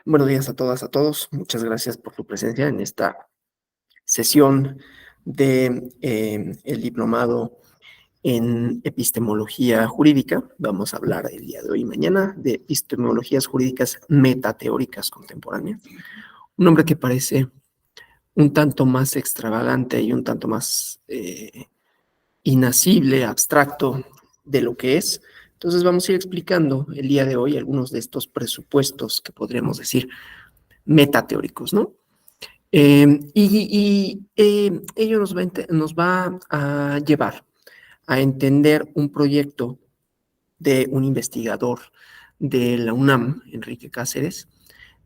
Buenos días a todas, a todos. Muchas gracias por tu presencia en esta sesión de el diplomado en epistemología jurídica. Vamos a hablar el día de hoy y mañana de epistemologías jurídicas metateóricas contemporáneas. Un nombre que parece un tanto más extravagante y un tanto más inasible, abstracto de lo que es. Entonces vamos a ir explicando el día de hoy algunos de estos presupuestos que podríamos decir metateóricos, ¿no? Ello nos va a llevar a entender un proyecto de un investigador de la UNAM, Enrique Cáceres,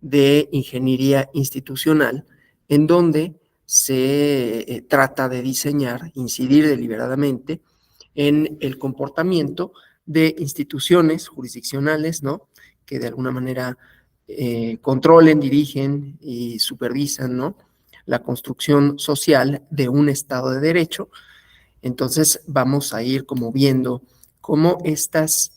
de ingeniería institucional, en donde se trata de diseñar, incidir deliberadamente en el comportamiento de instituciones jurisdiccionales, ¿no? Que de alguna manera controlen, dirigen y supervisan, ¿no? La construcción social de un Estado de Derecho. Entonces vamos a ir como viendo cómo estos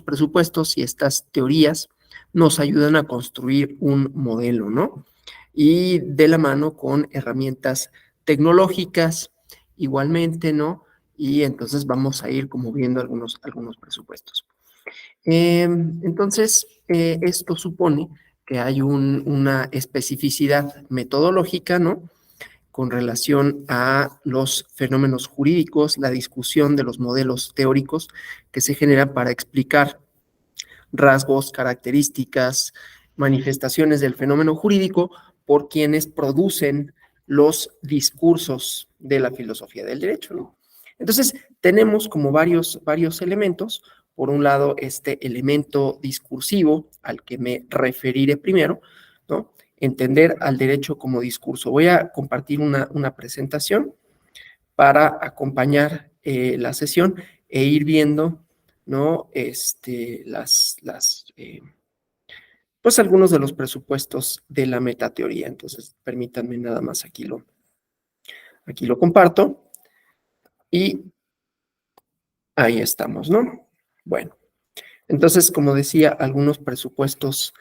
presupuestos y estas teorías nos ayudan a construir un modelo, ¿no? Y de la mano con herramientas tecnológicas igualmente, ¿no? Y entonces vamos a ir como viendo algunos presupuestos. Entonces, esto supone que hay una especificidad metodológica, ¿no? Con relación a los fenómenos jurídicos, la discusión de los modelos teóricos que se generan para explicar rasgos, características, manifestaciones del fenómeno jurídico por quienes producen los discursos de la filosofía del derecho, ¿no? Entonces, tenemos como varios elementos. Por un lado, este elemento discursivo al que me referiré primero, ¿no? Entender al derecho como discurso. Voy a compartir una presentación para acompañar la sesión e ir viendo, ¿no? Pues algunos de los presupuestos de la metateoría. Entonces, permítanme nada más aquí lo comparto y ahí estamos, ¿no? Bueno, entonces, como decía, algunos presupuestos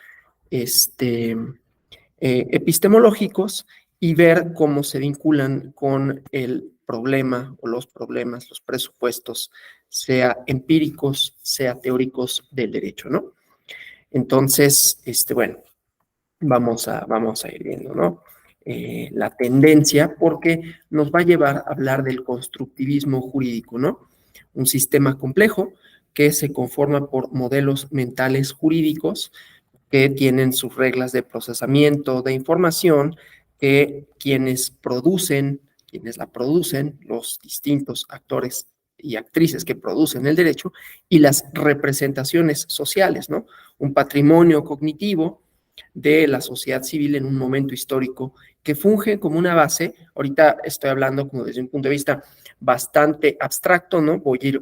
epistemológicos y ver cómo se vinculan con el problema o los problemas, los presupuestos, sea empíricos, sea teóricos del derecho, ¿no? Entonces, bueno, vamos a ir viendo, ¿no? La tendencia, porque nos va a llevar a hablar del constructivismo jurídico, ¿no? Un sistema complejo que se conforma por modelos mentales jurídicos que tienen sus reglas de procesamiento de información, que quienes la producen, los distintos actores y actrices que producen el derecho, y las representaciones sociales, ¿no? Un patrimonio cognitivo de la sociedad civil en un momento histórico que funge como una base. Ahorita estoy hablando como desde un punto de vista bastante abstracto, ¿no? Voy a ir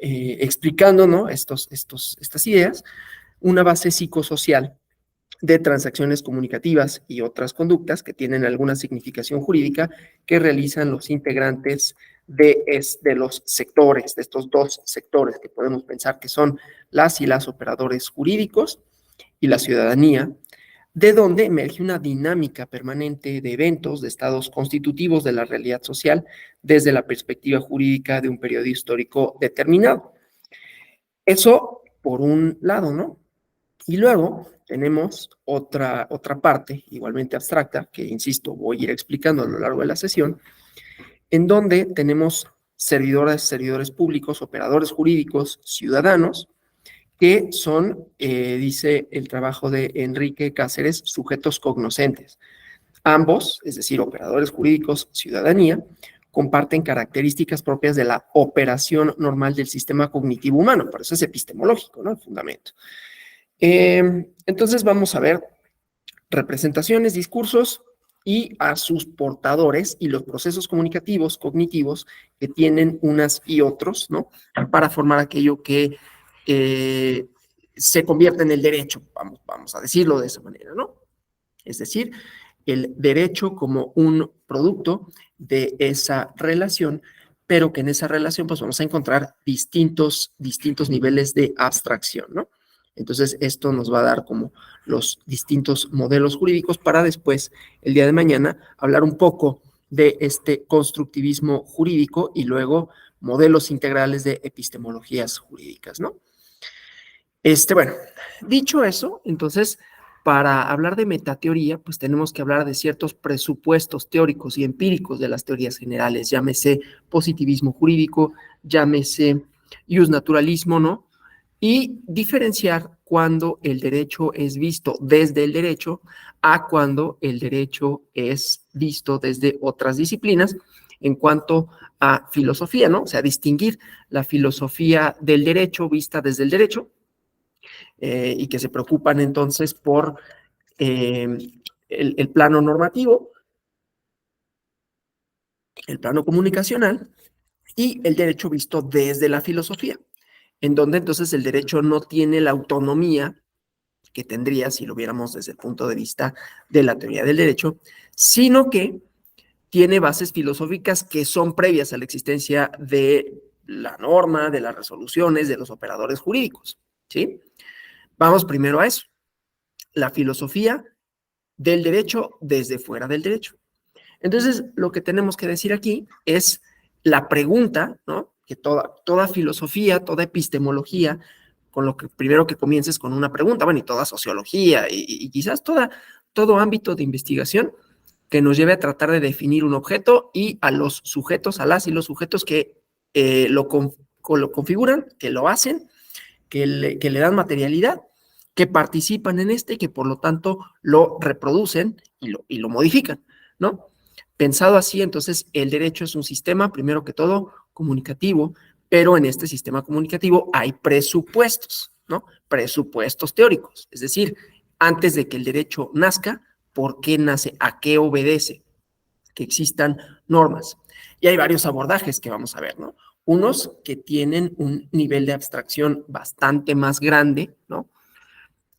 explicando, ¿no? Estas ideas. Una base psicosocial de transacciones comunicativas y otras conductas que tienen alguna significación jurídica que realizan los integrantes de los sectores, de estos dos sectores que podemos pensar que son las y las operadores jurídicos y la ciudadanía, de donde emerge una dinámica permanente de eventos, de estados constitutivos de la realidad social desde la perspectiva jurídica de un periodo histórico determinado. Eso por un lado, ¿no? Y luego tenemos otra parte igualmente abstracta, que insisto, voy a ir explicando a lo largo de la sesión, en donde tenemos servidores públicos, operadores jurídicos, ciudadanos, que son, dice el trabajo de Enrique Cáceres, sujetos cognoscentes. Ambos, es decir, operadores jurídicos, ciudadanía, comparten características propias de la operación normal del sistema cognitivo humano, por eso es epistemológico, ¿no? El fundamento. Entonces vamos a ver representaciones, discursos y a sus portadores y los procesos comunicativos, cognitivos que tienen unas y otros, ¿no? Para formar aquello que se convierte en el derecho, vamos a decirlo de esa manera, ¿no? Es decir, el derecho como un producto de esa relación, pero que en esa relación pues vamos a encontrar distintos niveles de abstracción, ¿no? Entonces, esto nos va a dar como los distintos modelos jurídicos para después, el día de mañana, hablar un poco de este constructivismo jurídico y luego modelos integrales de epistemologías jurídicas, ¿no? Bueno, dicho eso, entonces, para hablar de metateoría, pues tenemos que hablar de ciertos presupuestos teóricos y empíricos de las teorías generales, llámese positivismo jurídico, llámese justnaturalismo, ¿no? Y diferenciar cuando el derecho es visto desde el derecho a cuando el derecho es visto desde otras disciplinas en cuanto a filosofía, ¿no? O sea, distinguir la filosofía del derecho vista desde el derecho y que se preocupan entonces por el plano normativo, el plano comunicacional y el derecho visto desde la filosofía, en donde entonces el derecho no tiene la autonomía que tendría si lo viéramos desde el punto de vista de la teoría del derecho, sino que tiene bases filosóficas que son previas a la existencia de la norma, de las resoluciones, de los operadores jurídicos, ¿sí? Vamos primero a eso, la filosofía del derecho desde fuera del derecho. Entonces, lo que tenemos que decir aquí es la pregunta, ¿no? Que toda filosofía, toda epistemología, con lo que primero que comiences con una pregunta, bueno, y toda sociología y quizás todo ámbito de investigación que nos lleve a tratar de definir un objeto y a los sujetos, a las y los sujetos que lo configuran, que lo hacen, que le dan materialidad, que participan en y que por lo tanto lo reproducen y lo modifican, ¿no? Pensado así, entonces el derecho es un sistema, primero que todo, comunicativo, pero en este sistema comunicativo hay presupuestos, ¿no? Presupuestos teóricos, es decir, antes de que el derecho nazca, ¿por qué nace? ¿A qué obedece? Que existan normas. Y hay varios abordajes que vamos a ver, ¿no? Unos que tienen un nivel de abstracción bastante más grande, ¿no?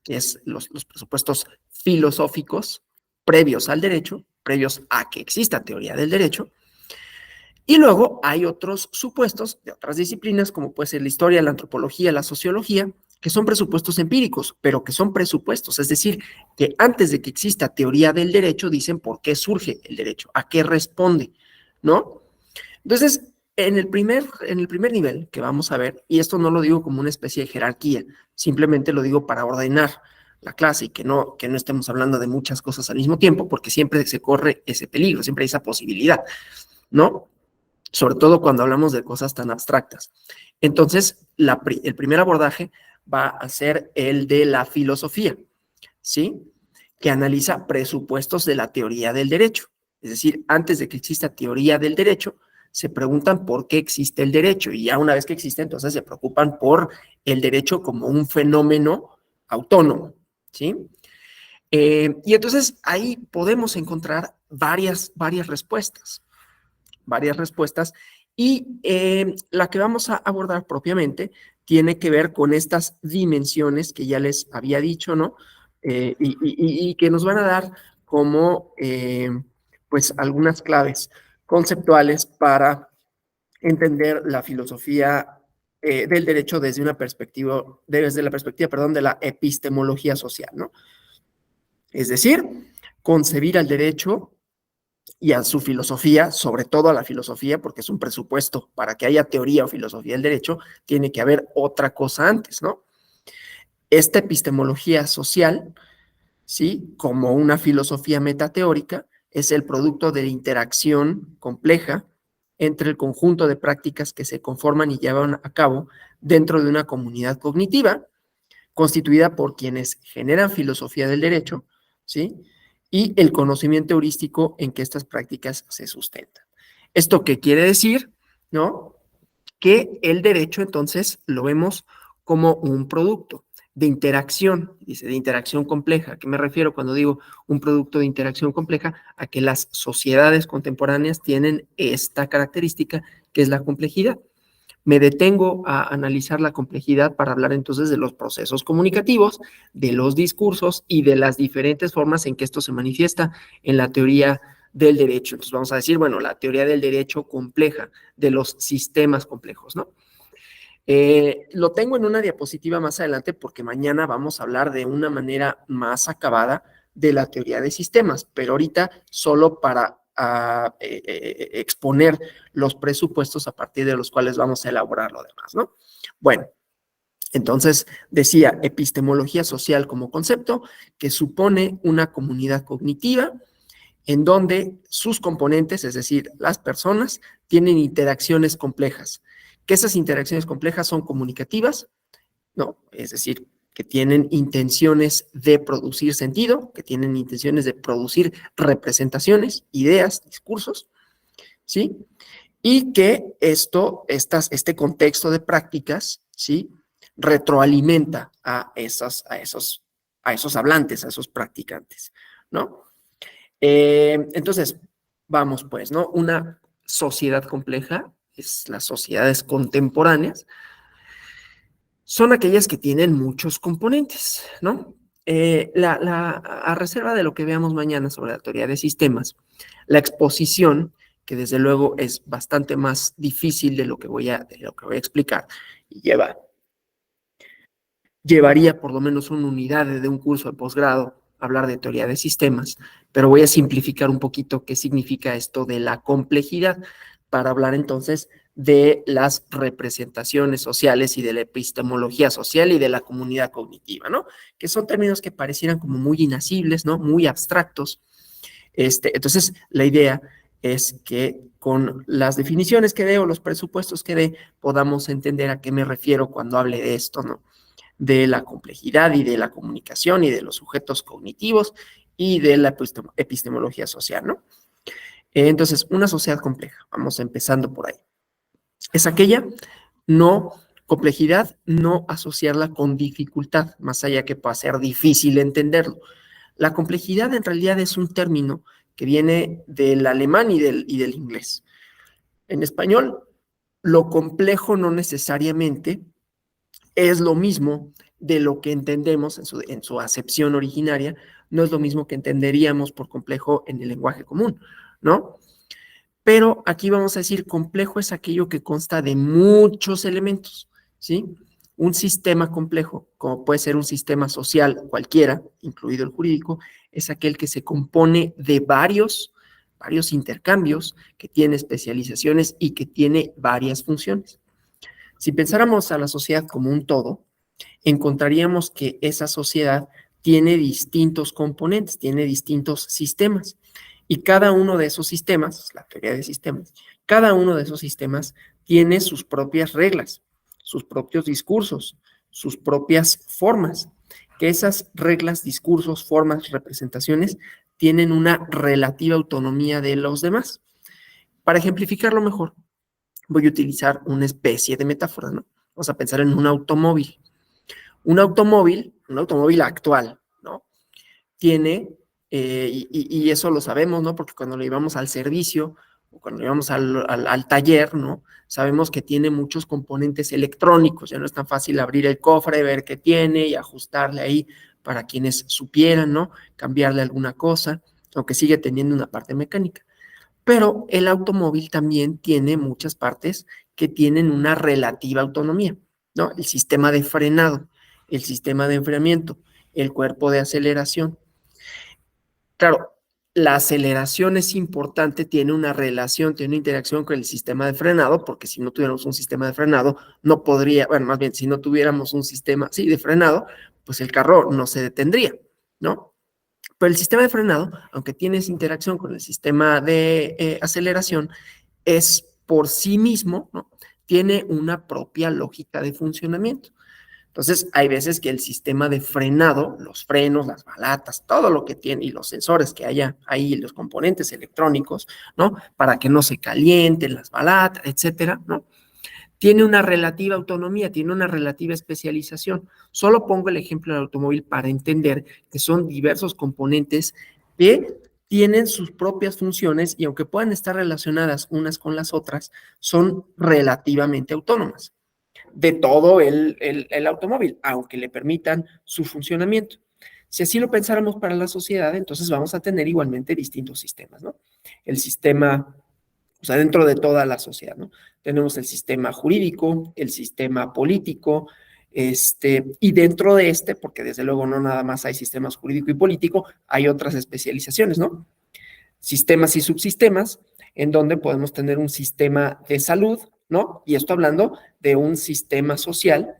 Que es los presupuestos filosóficos previos al derecho, previos a que exista teoría del derecho. Y luego hay otros supuestos de otras disciplinas, como puede ser la historia, la antropología, la sociología, que son presupuestos empíricos, pero que son presupuestos, es decir, que antes de que exista teoría del derecho, dicen por qué surge el derecho, a qué responde, ¿no? Entonces, en el primer nivel que vamos a ver, y esto no lo digo como una especie de jerarquía, simplemente lo digo para ordenar la clase y que no estemos hablando de muchas cosas al mismo tiempo, porque siempre se corre ese peligro, siempre hay esa posibilidad, ¿no? Sobre todo cuando hablamos de cosas tan abstractas. Entonces, el primer abordaje va a ser el de la filosofía, ¿sí? Que analiza presupuestos de la teoría del derecho. Es decir, antes de que exista teoría del derecho, se preguntan por qué existe el derecho y ya una vez que existe, entonces se preocupan por el derecho como un fenómeno autónomo, ¿sí? Y entonces ahí podemos encontrar varias respuestas y la que vamos a abordar propiamente tiene que ver con estas dimensiones que ya les había dicho, ¿no? Y que nos van a dar como, pues, algunas claves conceptuales para entender la filosofía del derecho desde la perspectiva, perdón, de la epistemología social, ¿no? Es decir, concebir al derecho y a su filosofía, sobre todo a la filosofía, porque es un presupuesto para que haya teoría o filosofía del derecho, tiene que haber otra cosa antes, ¿no? Esta epistemología social, ¿sí? Como una filosofía metateórica, es el producto de la interacción compleja entre el conjunto de prácticas que se conforman y llevan a cabo dentro de una comunidad cognitiva constituida por quienes generan filosofía del derecho, ¿sí? Y el conocimiento heurístico en que estas prácticas se sustentan. ¿Esto qué quiere decir? ¿No? Que el derecho entonces lo vemos como un producto de interacción, dice, de interacción compleja. ¿A qué me refiero cuando digo un producto de interacción compleja? A que las sociedades contemporáneas tienen esta característica que es la complejidad. Me detengo a analizar la complejidad para hablar entonces de los procesos comunicativos, de los discursos y de las diferentes formas en que esto se manifiesta en la teoría del derecho. Entonces vamos a decir, bueno, la teoría del derecho compleja, de los sistemas complejos, ¿no? Lo tengo en una diapositiva más adelante porque mañana vamos a hablar de una manera más acabada de la teoría de sistemas, pero ahorita solo para exponer los presupuestos a partir de los cuales vamos a elaborar lo demás, ¿no? Bueno, entonces decía epistemología social como concepto que supone una comunidad cognitiva en donde sus componentes, es decir, las personas, tienen interacciones complejas, que esas interacciones complejas son comunicativas, ¿no? Es decir, que tienen intenciones de producir sentido, que tienen intenciones de producir representaciones, ideas, discursos, ¿sí? Y que este contexto de prácticas, ¿sí? Retroalimenta a esos hablantes, a esos practicantes, ¿no? Entonces, vamos pues, ¿no? Una sociedad compleja, es las sociedades contemporáneas, son aquellas que tienen muchos componentes, ¿no? A reserva de lo que veamos mañana sobre la teoría de sistemas, la exposición, que desde luego es bastante más difícil de lo que voy a explicar, y llevaría por lo menos una unidad de un curso de posgrado hablar de teoría de sistemas, pero voy a simplificar un poquito qué significa esto de la complejidad para hablar entonces de las representaciones sociales y de la epistemología social y de la comunidad cognitiva, ¿no? Que son términos que parecieran como muy inasibles, ¿no? Muy abstractos. Entonces, la idea es que con las definiciones que dé o los presupuestos que dé, podamos entender a qué me refiero cuando hable de esto, ¿no? De la complejidad y de la comunicación y de los sujetos cognitivos y de la epistemología social, ¿no? Entonces, una sociedad compleja, vamos empezando por ahí. Es aquella no complejidad, no asociarla con dificultad, más allá que pueda ser difícil entenderlo. La complejidad en realidad es un término que viene del alemán y del inglés. En español, lo complejo no necesariamente es lo mismo de lo que entendemos en su acepción originaria, no es lo mismo que entenderíamos por complejo en el lenguaje común, ¿no? Pero aquí vamos a decir, complejo es aquello que consta de muchos elementos, ¿sí? Un sistema complejo, como puede ser un sistema social cualquiera, incluido el jurídico, es aquel que se compone de varios intercambios, que tiene especializaciones y que tiene varias funciones. Si pensáramos a la sociedad como un todo, encontraríamos que esa sociedad tiene distintos componentes, tiene distintos sistemas. Y cada uno de esos sistemas, la teoría de sistemas, cada uno de esos sistemas tiene sus propias reglas, sus propios discursos, sus propias formas, que esas reglas, discursos, formas, representaciones tienen una relativa autonomía de los demás. Para ejemplificarlo mejor, voy a utilizar una especie de metáfora, ¿no? Vamos a pensar en un automóvil. Un automóvil actual, ¿no? Tiene, y eso lo sabemos, ¿no? Porque cuando lo llevamos al servicio o cuando lo llevamos al taller, ¿no? Sabemos que tiene muchos componentes electrónicos, ya no es tan fácil abrir el cofre, ver qué tiene y ajustarle ahí para quienes supieran, ¿no? Cambiarle alguna cosa, aunque sigue teniendo una parte mecánica. Pero el automóvil también tiene muchas partes que tienen una relativa autonomía, ¿no? El sistema de frenado, el sistema de enfriamiento, el cuerpo de aceleración. Claro, la aceleración es importante, tiene una relación, tiene una interacción con el sistema de frenado, porque si no tuviéramos un sistema de frenado, no podría, bueno, más bien, si no tuviéramos un sistema, sí, de frenado, pues el carro no se detendría, ¿no? Pero el sistema de frenado, aunque tiene esa interacción con el sistema de aceleración, es por sí mismo, ¿no? Tiene una propia lógica de funcionamiento. Entonces, hay veces que el sistema de frenado, los frenos, las balatas, todo lo que tiene y los sensores que haya ahí, los componentes electrónicos, ¿no? Para que no se calienten las balatas, etcétera, ¿no? Tiene una relativa autonomía, tiene una relativa especialización. Solo pongo el ejemplo del automóvil para entender que son diversos componentes que tienen sus propias funciones y aunque puedan estar relacionadas unas con las otras, son relativamente autónomas de todo el automóvil, aunque le permitan su funcionamiento. Si así lo pensáramos para la sociedad, entonces vamos a tener igualmente distintos sistemas, ¿no? El sistema O sea, dentro de toda la sociedad, ¿no? Tenemos el sistema jurídico, el sistema político, y dentro de porque desde luego no nada más hay sistemas jurídico y político, hay otras especializaciones, ¿no? Sistemas y subsistemas, en donde podemos tener un sistema de salud, ¿no? Y esto hablando de un sistema social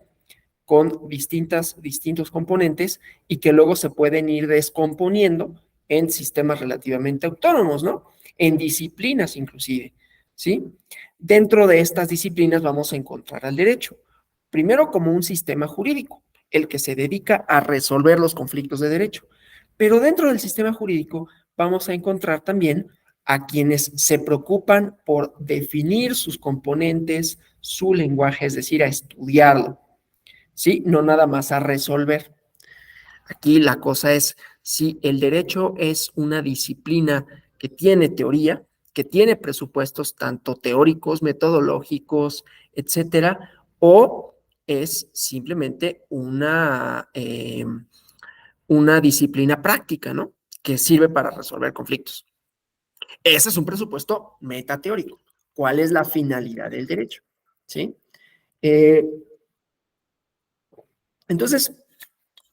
con distintos componentes y que luego se pueden ir descomponiendo en sistemas relativamente autónomos, ¿no? En disciplinas inclusive, ¿sí? Dentro de estas disciplinas vamos a encontrar al derecho. Primero como un sistema jurídico, el que se dedica a resolver los conflictos de derecho. Pero dentro del sistema jurídico vamos a encontrar también a quienes se preocupan por definir sus componentes, su lenguaje, es decir, a estudiarlo, ¿sí? No nada más a resolver. Aquí la cosa es si el derecho es una disciplina que tiene teoría, que tiene presupuestos tanto teóricos, metodológicos, etcétera, o es simplemente una disciplina práctica, ¿no? Que sirve para resolver conflictos. Ese es un presupuesto metateórico. ¿Cuál es la finalidad del derecho? ¿Sí? Entonces,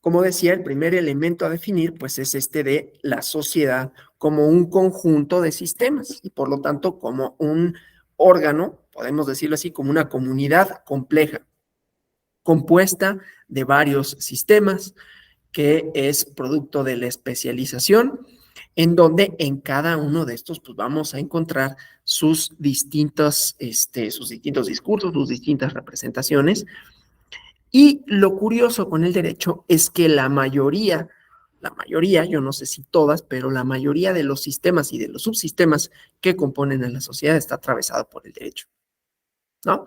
como decía, el primer elemento a definir, pues es de la sociedad como un conjunto de sistemas y por lo tanto como un órgano, podemos decirlo así, como una comunidad compleja, compuesta de varios sistemas, que es producto de la especialización, en donde en cada uno de estos pues vamos a encontrar sus distintos discursos, sus distintas representaciones. Y lo curioso con el derecho es que la mayoría, yo no sé si todas, pero la mayoría de los sistemas y de los subsistemas que componen a la sociedad está atravesado por el derecho, ¿no?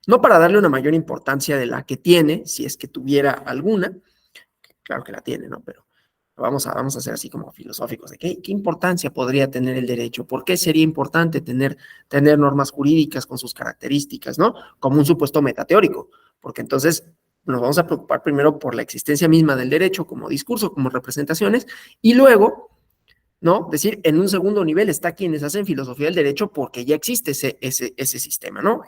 No para darle una mayor importancia de la que tiene, si es que tuviera alguna, claro que la tiene, ¿no? Pero vamos a ser así como filosóficos, de qué importancia podría tener el derecho, por qué sería importante tener normas jurídicas con sus características, ¿no? Como un supuesto metateórico, porque entonces nos vamos a preocupar primero por la existencia misma del derecho como discurso, como representaciones, y luego, ¿no? Decir, en un segundo nivel está quienes hacen filosofía del derecho porque ya existe ese sistema, ¿no?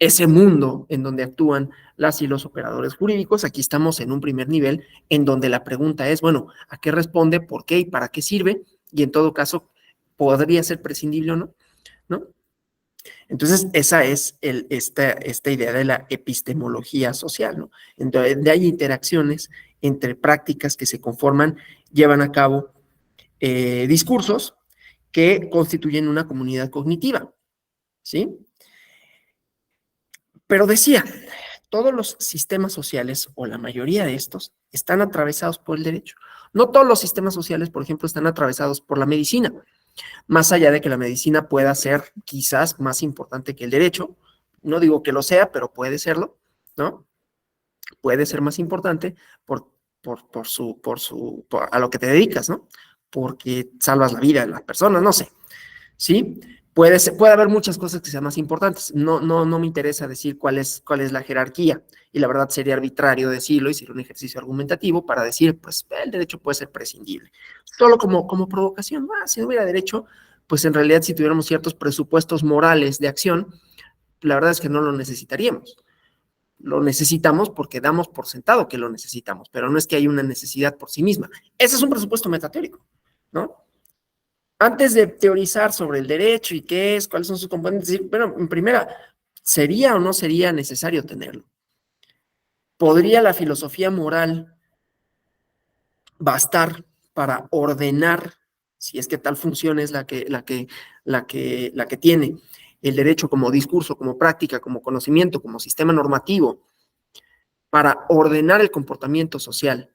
Ese mundo en donde actúan las y los operadores jurídicos. Aquí estamos en un primer nivel en donde la pregunta es, bueno, ¿a qué responde, por qué y para qué sirve? Y en todo caso, ¿podría ser prescindible o no? ¿No? Entonces, esa es esta idea de la epistemología social, ¿no? Entonces, de ahí interacciones entre prácticas que se conforman, llevan a cabo discursos que constituyen una comunidad cognitiva, ¿sí? Pero decía, todos los sistemas sociales, o la mayoría de estos, están atravesados por el derecho. No todos los sistemas sociales, por ejemplo, están atravesados por la medicina, más allá de que la medicina pueda ser quizás más importante que el derecho. No digo que lo sea, pero puede serlo, ¿no? Puede ser más importante a lo que te dedicas, ¿no? Porque salvas la vida de las personas, no sé. ¿Sí? Puede haber muchas cosas que sean más importantes. No me interesa decir cuál es la jerarquía. Y la verdad sería arbitrario decirlo y sería un ejercicio argumentativo para decir, pues el derecho puede ser prescindible. Solo como provocación. Si no hubiera derecho, pues en realidad si tuviéramos ciertos presupuestos morales de acción, la verdad es que no lo necesitaríamos. Lo necesitamos porque damos por sentado que lo necesitamos, pero no es que haya una necesidad por sí misma. Ese es un presupuesto metateórico, ¿no? Antes de teorizar sobre el derecho y qué es, cuáles son sus componentes, bueno, en primera, ¿sería o no sería necesario tenerlo? ¿Podría la filosofía moral bastar para ordenar, si es que tal función es la que tiene el derecho como discurso, como práctica, como conocimiento, como sistema normativo, para ordenar el comportamiento social?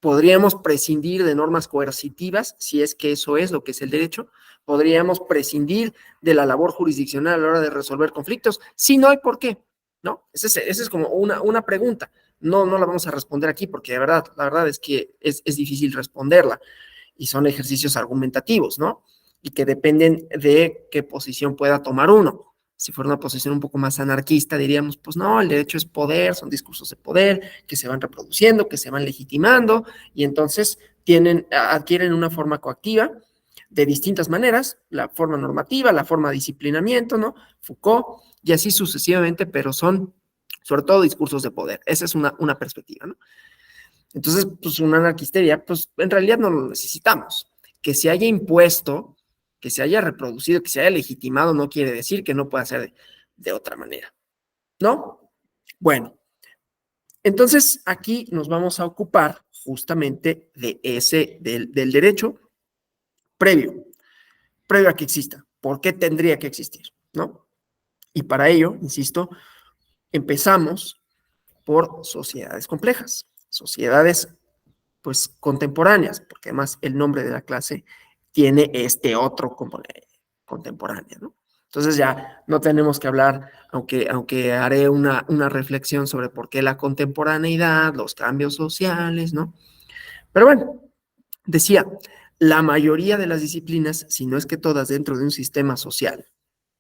¿Podríamos prescindir de normas coercitivas, si es que eso es lo que es el derecho? ¿Podríamos prescindir de la labor jurisdiccional a la hora de resolver conflictos? Si no hay, ¿por qué? ¿No? Esa es como una pregunta. No la vamos a responder aquí porque de verdad, la verdad es que es difícil responderla y son ejercicios argumentativos, ¿no? Y que dependen de qué posición pueda tomar uno. Si fuera una posición un poco más anarquista, diríamos, pues no, el derecho es poder, son discursos de poder que se van reproduciendo, que se van legitimando y entonces adquieren una forma coactiva de distintas maneras, la forma normativa, la forma de disciplinamiento, ¿no? Foucault, y así sucesivamente, pero son sobre todo discursos de poder. Esa es una perspectiva, ¿no? Entonces, pues una anarquisteria, pues en realidad no lo necesitamos. Que se haya impuesto, que se haya reproducido, que se haya legitimado, no quiere decir que no pueda ser de otra manera, ¿no? Bueno, entonces aquí nos vamos a ocupar justamente de del derecho previo a que exista. ¿Por qué tendría que existir? ¿No? Y para ello, insisto, empezamos por sociedades complejas, sociedades pues contemporáneas, porque además el nombre de la clase tiene este otro componente contemporánea, ¿no? Entonces ya no tenemos que hablar, aunque haré una reflexión sobre por qué la contemporaneidad, los cambios sociales, ¿no? Pero bueno, decía, la mayoría de las disciplinas, si no es que todas dentro de un sistema social,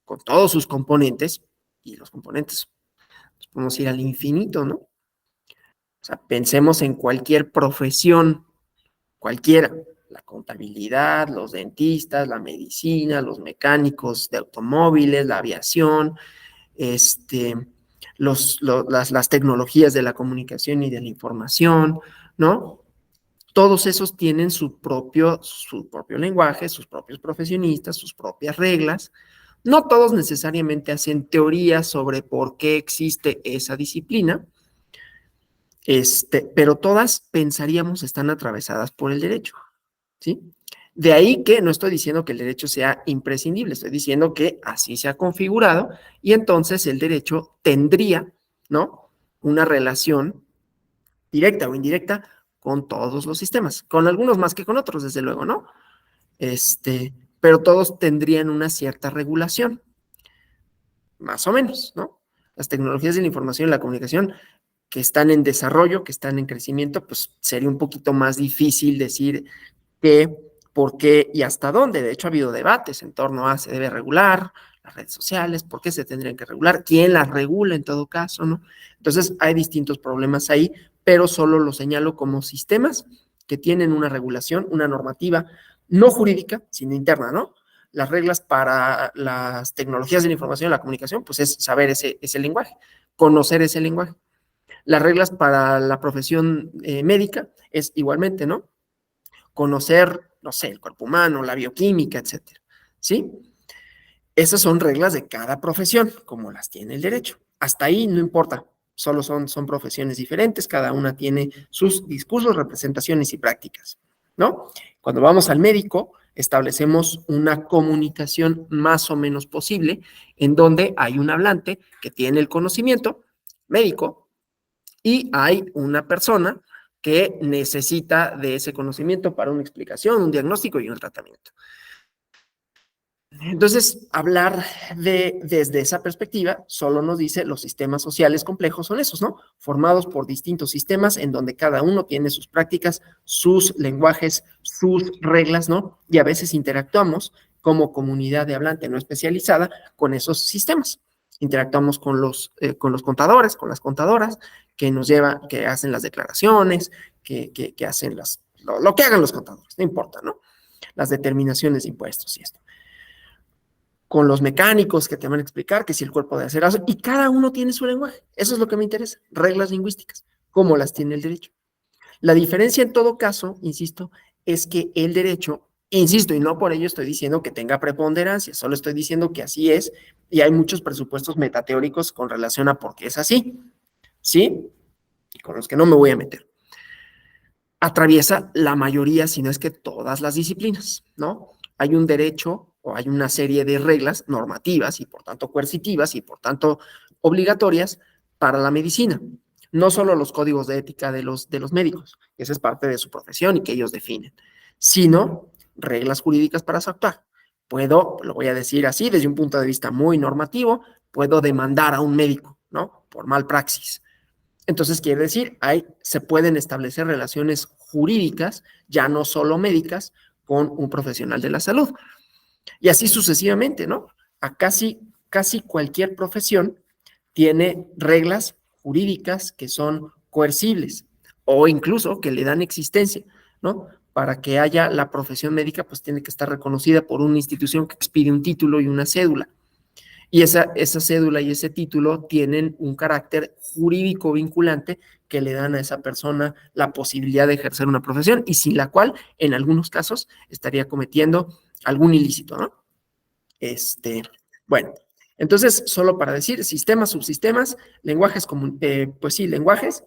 con todos sus componentes, y los componentes, pues podemos ir al infinito, ¿no? O sea, pensemos en cualquier profesión, cualquiera, la contabilidad, los dentistas, la medicina, los mecánicos de automóviles, la aviación, las tecnologías de la comunicación y de la información, ¿no? Todos esos tienen su propio lenguaje, sus propios profesionistas, sus propias reglas. No todos necesariamente hacen teorías sobre por qué existe esa disciplina, pero todas pensaríamos están atravesadas por el derecho, ¿sí? De ahí que no estoy diciendo que el derecho sea imprescindible, estoy diciendo que así se ha configurado y entonces el derecho tendría, ¿no? Una relación directa o indirecta con todos los sistemas, con algunos más que con otros, desde luego, ¿no? Pero todos tendrían una cierta regulación, más o menos, ¿no? Las tecnologías de la información y la comunicación que están en desarrollo, que están en crecimiento, pues sería un poquito más difícil decir qué, por qué y hasta dónde. De hecho, ha habido debates en torno a se debe regular las redes sociales, por qué se tendrían que regular, quién las regula en todo caso, ¿no? Entonces, hay distintos problemas ahí, pero solo lo señalo como sistemas que tienen una regulación, una normativa no jurídica, sino interna, ¿no? Las reglas para las tecnologías de la información y la comunicación, pues es saber ese lenguaje, conocer ese lenguaje. Las reglas para la profesión médica es igualmente, ¿no? Conocer, no sé, el cuerpo humano, la bioquímica, etcétera, ¿sí? Esas son reglas de cada profesión, como las tiene el derecho. Hasta ahí no importa, solo son profesiones diferentes, cada una tiene sus discursos, representaciones y prácticas, ¿no? Cuando vamos al médico, establecemos una comunicación más o menos posible en donde hay un hablante que tiene el conocimiento médico y hay una persona que necesita de ese conocimiento para una explicación, un diagnóstico y un tratamiento. Entonces, hablar desde esa perspectiva solo nos dice los sistemas sociales complejos son esos, ¿no? Formados por distintos sistemas en donde cada uno tiene sus prácticas, sus lenguajes, sus reglas, ¿no? Y a veces interactuamos como comunidad de hablante no especializada con esos sistemas. Interactuamos con los contadores, con las contadoras, que hacen las declaraciones, que hacen lo que hagan los contadores, no importa, ¿no? Las determinaciones de impuestos y esto con los mecánicos que te van a explicar que si el cuerpo de acero, y cada uno tiene su lenguaje. Eso es lo que me interesa, reglas lingüísticas, como las tiene el derecho. La diferencia en todo caso, insisto, es que el derecho, insisto, y no por ello estoy diciendo que tenga preponderancia, solo estoy diciendo que así es, y hay muchos presupuestos metateóricos con relación a por qué es así, ¿sí? Y con los que no me voy a meter. Atraviesa la mayoría, si no es que todas las disciplinas, ¿no? Hay un derecho o hay una serie de reglas normativas y por tanto coercitivas y por tanto obligatorias para la medicina. No solo los códigos de ética de los médicos, que esa es parte de su profesión y que ellos definen, sino reglas jurídicas para su actuar. Lo voy a decir así, desde un punto de vista muy normativo, puedo demandar a un médico, ¿no? Por malpraxis. Entonces, quiere decir, se pueden establecer relaciones jurídicas, ya no solo médicas, con un profesional de la salud. Y así sucesivamente, ¿no? A casi cualquier profesión tiene reglas jurídicas que son coercibles o incluso que le dan existencia, ¿no? para que haya la profesión médica, pues tiene que estar reconocida por una institución que expide un título y una cédula. Y esa cédula y ese título tienen un carácter jurídico vinculante que le dan a esa persona la posibilidad de ejercer una profesión y sin la cual, en algunos casos, estaría cometiendo algún ilícito, ¿no? Bueno, entonces, solo para decir, sistemas, subsistemas, lenguajes, pues sí, lenguajes,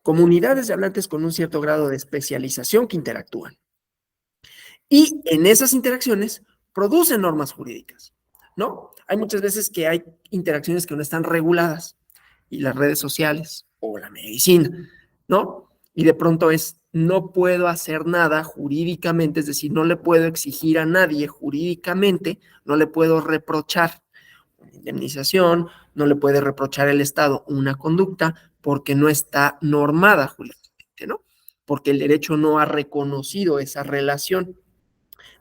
comunidades de hablantes con un cierto grado de especialización que interactúan. Y en esas interacciones producen normas jurídicas, ¿no? Hay muchas veces que hay interacciones que no están reguladas, y las redes sociales o la medicina, ¿no? Y de pronto no puedo hacer nada jurídicamente, es decir, no le puedo exigir a nadie jurídicamente, no le puedo reprochar una indemnización, no le puede reprochar el Estado una conducta porque no está normada jurídicamente, ¿no? Porque el derecho no ha reconocido esa relación.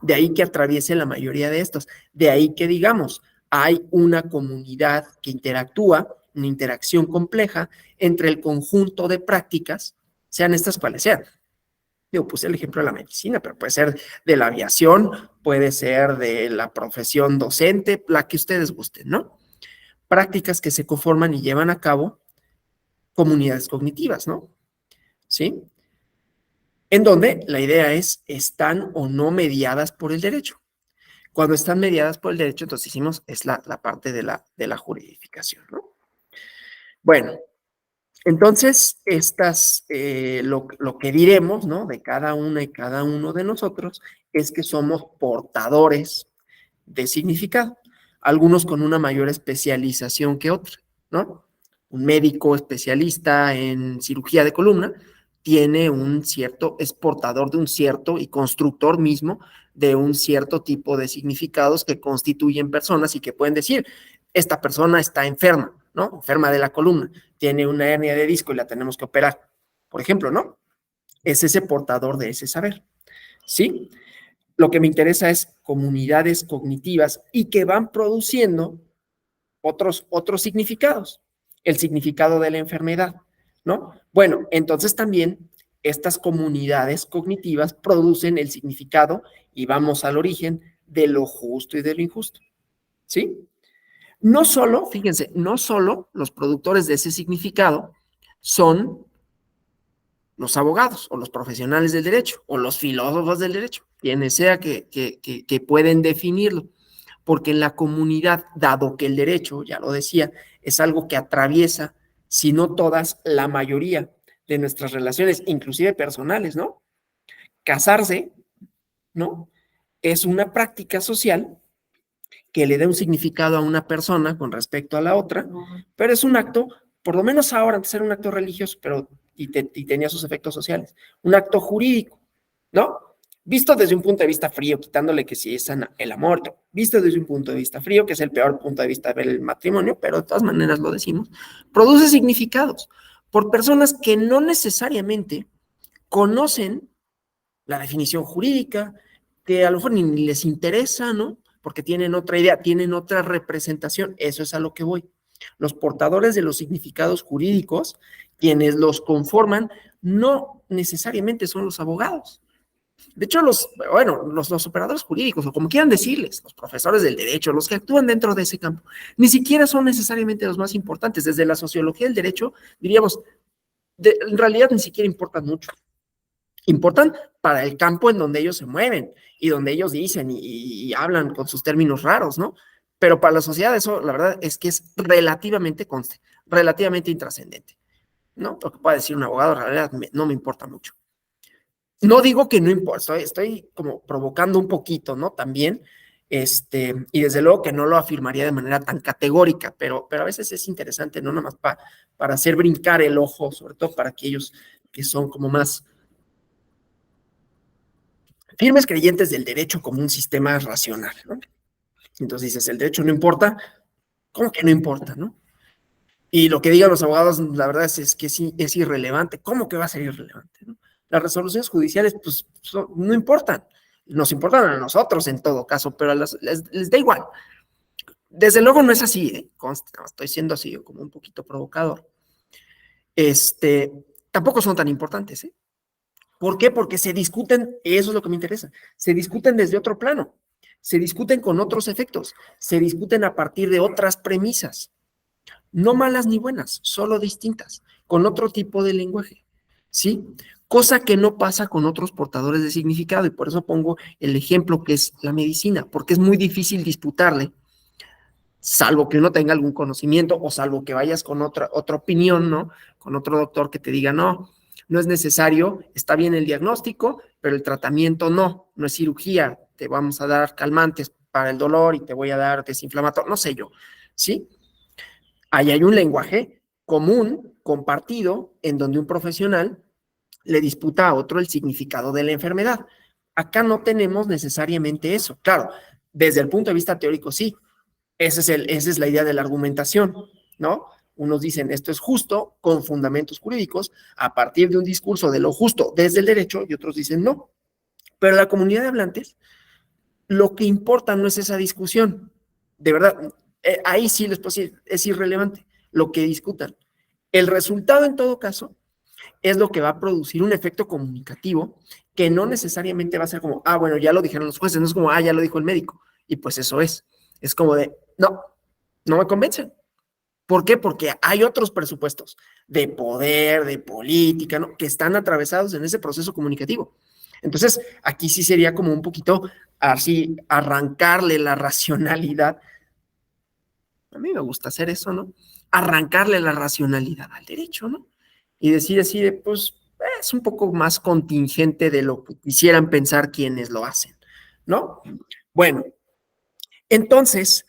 De ahí que atraviese la mayoría de estos. De ahí que digamos, hay una comunidad que interactúa, una interacción compleja entre el conjunto de prácticas, sean estas cuales sean. Yo puse el ejemplo de la medicina, pero puede ser de la aviación, puede ser de la profesión docente, la que ustedes gusten, ¿no? Prácticas que se conforman y llevan a cabo comunidades cognitivas, ¿no? ¿Sí? En donde la idea ¿están o no mediadas por el derecho? Cuando están mediadas por el derecho, entonces es la parte de la juridificación, ¿no? Bueno, entonces, lo que diremos, ¿no? De cada una y cada uno de nosotros es que somos portadores de significado, algunos con una mayor especialización que otros, ¿no? Un médico especialista en cirugía de columna tiene es portador de un cierto y constructor mismo de un cierto tipo de significados que constituyen personas y que pueden decir, esta persona está enferma, ¿no? Enferma de la columna, tiene una hernia de disco y la tenemos que operar, por ejemplo, ¿no? Es ese portador de ese saber, ¿sí? Lo que me interesa es comunidades cognitivas y que van produciendo otros significados. El significado de la enfermedad, ¿no? Bueno, entonces también estas comunidades cognitivas producen el significado, y vamos al origen, de lo justo y de lo injusto, ¿sí? No solo, fíjense, no solo los productores de ese significado son los abogados o los profesionales del derecho o los filósofos del derecho, quienes sea que pueden definirlo, porque en la comunidad, dado que el derecho, ya lo decía, es algo que atraviesa, si no todas, la mayoría de nuestras relaciones, inclusive personales, ¿no? Casarse, ¿no? Es una práctica social que le dé un significado a una persona con respecto a la otra, pero es un acto, por lo menos ahora, antes era un acto religioso, pero y tenía sus efectos sociales, un acto jurídico, ¿no? Visto desde un punto de vista frío, quitándole que si es el amor, visto desde un punto de vista frío, que es el peor punto de vista de ver el matrimonio, pero de todas maneras lo decimos, produce significados por personas que no necesariamente conocen la definición jurídica, que a lo mejor ni les interesa, ¿no? Porque tienen otra idea, tienen otra representación, eso es a lo que voy. Los portadores de los significados jurídicos, quienes los conforman, no necesariamente son los abogados. De hecho, los operadores jurídicos, o como quieran decirles, los profesores del derecho, los que actúan dentro de ese campo, ni siquiera son necesariamente los más importantes. Desde la sociología del derecho, diríamos, en realidad ni siquiera importan mucho. Importan para el campo en donde ellos se mueven y donde ellos dicen y hablan con sus términos raros, ¿no? Pero para la sociedad eso, la verdad, es que es relativamente relativamente intrascendente, ¿no? Lo que pueda decir un abogado, en realidad no me importa mucho. No digo que no importa, estoy como provocando un poquito, ¿no? También, y desde luego que no lo afirmaría de manera tan categórica, pero a veces es interesante, ¿no? Nada más para hacer brincar el ojo, sobre todo para aquellos que son como más firmes creyentes del derecho como un sistema racional, ¿no? Entonces dices, el derecho no importa, ¿cómo que no importa, no? Y lo que digan los abogados, la verdad es que sí, es irrelevante. ¿Cómo que va a ser irrelevante, no? Las resoluciones judiciales, pues, no importan. Nos importan a nosotros en todo caso, pero les da igual. Desde luego no es así, ¿eh? Conste, no, estoy siendo así, como un poquito provocador. Tampoco son tan importantes, ¿eh? ¿Por qué? Porque se discuten, eso es lo que me interesa, se discuten desde otro plano, se discuten con otros efectos, se discuten a partir de otras premisas, no malas ni buenas, solo distintas, con otro tipo de lenguaje, ¿sí? Cosa que no pasa con otros portadores de significado, y por eso pongo el ejemplo que es la medicina, porque es muy difícil disputarle, salvo que uno tenga algún conocimiento o salvo que vayas con otra opinión, ¿no? Con otro doctor que te diga, no, no es necesario, está bien el diagnóstico, pero el tratamiento no es cirugía, te vamos a dar calmantes para el dolor y te voy a dar desinflamatorio, no sé yo, ¿sí? Ahí hay un lenguaje común, compartido, en donde un profesional le disputa a otro el significado de la enfermedad. Acá no tenemos necesariamente eso. Claro, desde el punto de vista teórico sí, esa es la idea de la argumentación, ¿no? Unos dicen esto es justo con fundamentos jurídicos a partir de un discurso de lo justo desde el derecho y otros dicen no. Pero la comunidad de hablantes, lo que importa no es esa discusión. De verdad, ahí sí les puedo decir, es irrelevante lo que discutan. El resultado en todo caso es lo que va a producir un efecto comunicativo que no necesariamente va a ser como, ah, bueno, ya lo dijeron los jueces, no es como, ah, ya lo dijo el médico. Y pues eso es. Es como de, no, no me convencen. ¿Por qué? Porque hay otros presupuestos de poder, de política, ¿no? Que están atravesados en ese proceso comunicativo. Entonces, aquí sí sería como un poquito así, arrancarle la racionalidad. A mí me gusta hacer eso, ¿no? Arrancarle la racionalidad al derecho, ¿no? Y decir así de, pues, es un poco más contingente de lo que quisieran pensar quienes lo hacen, ¿no? Bueno, entonces,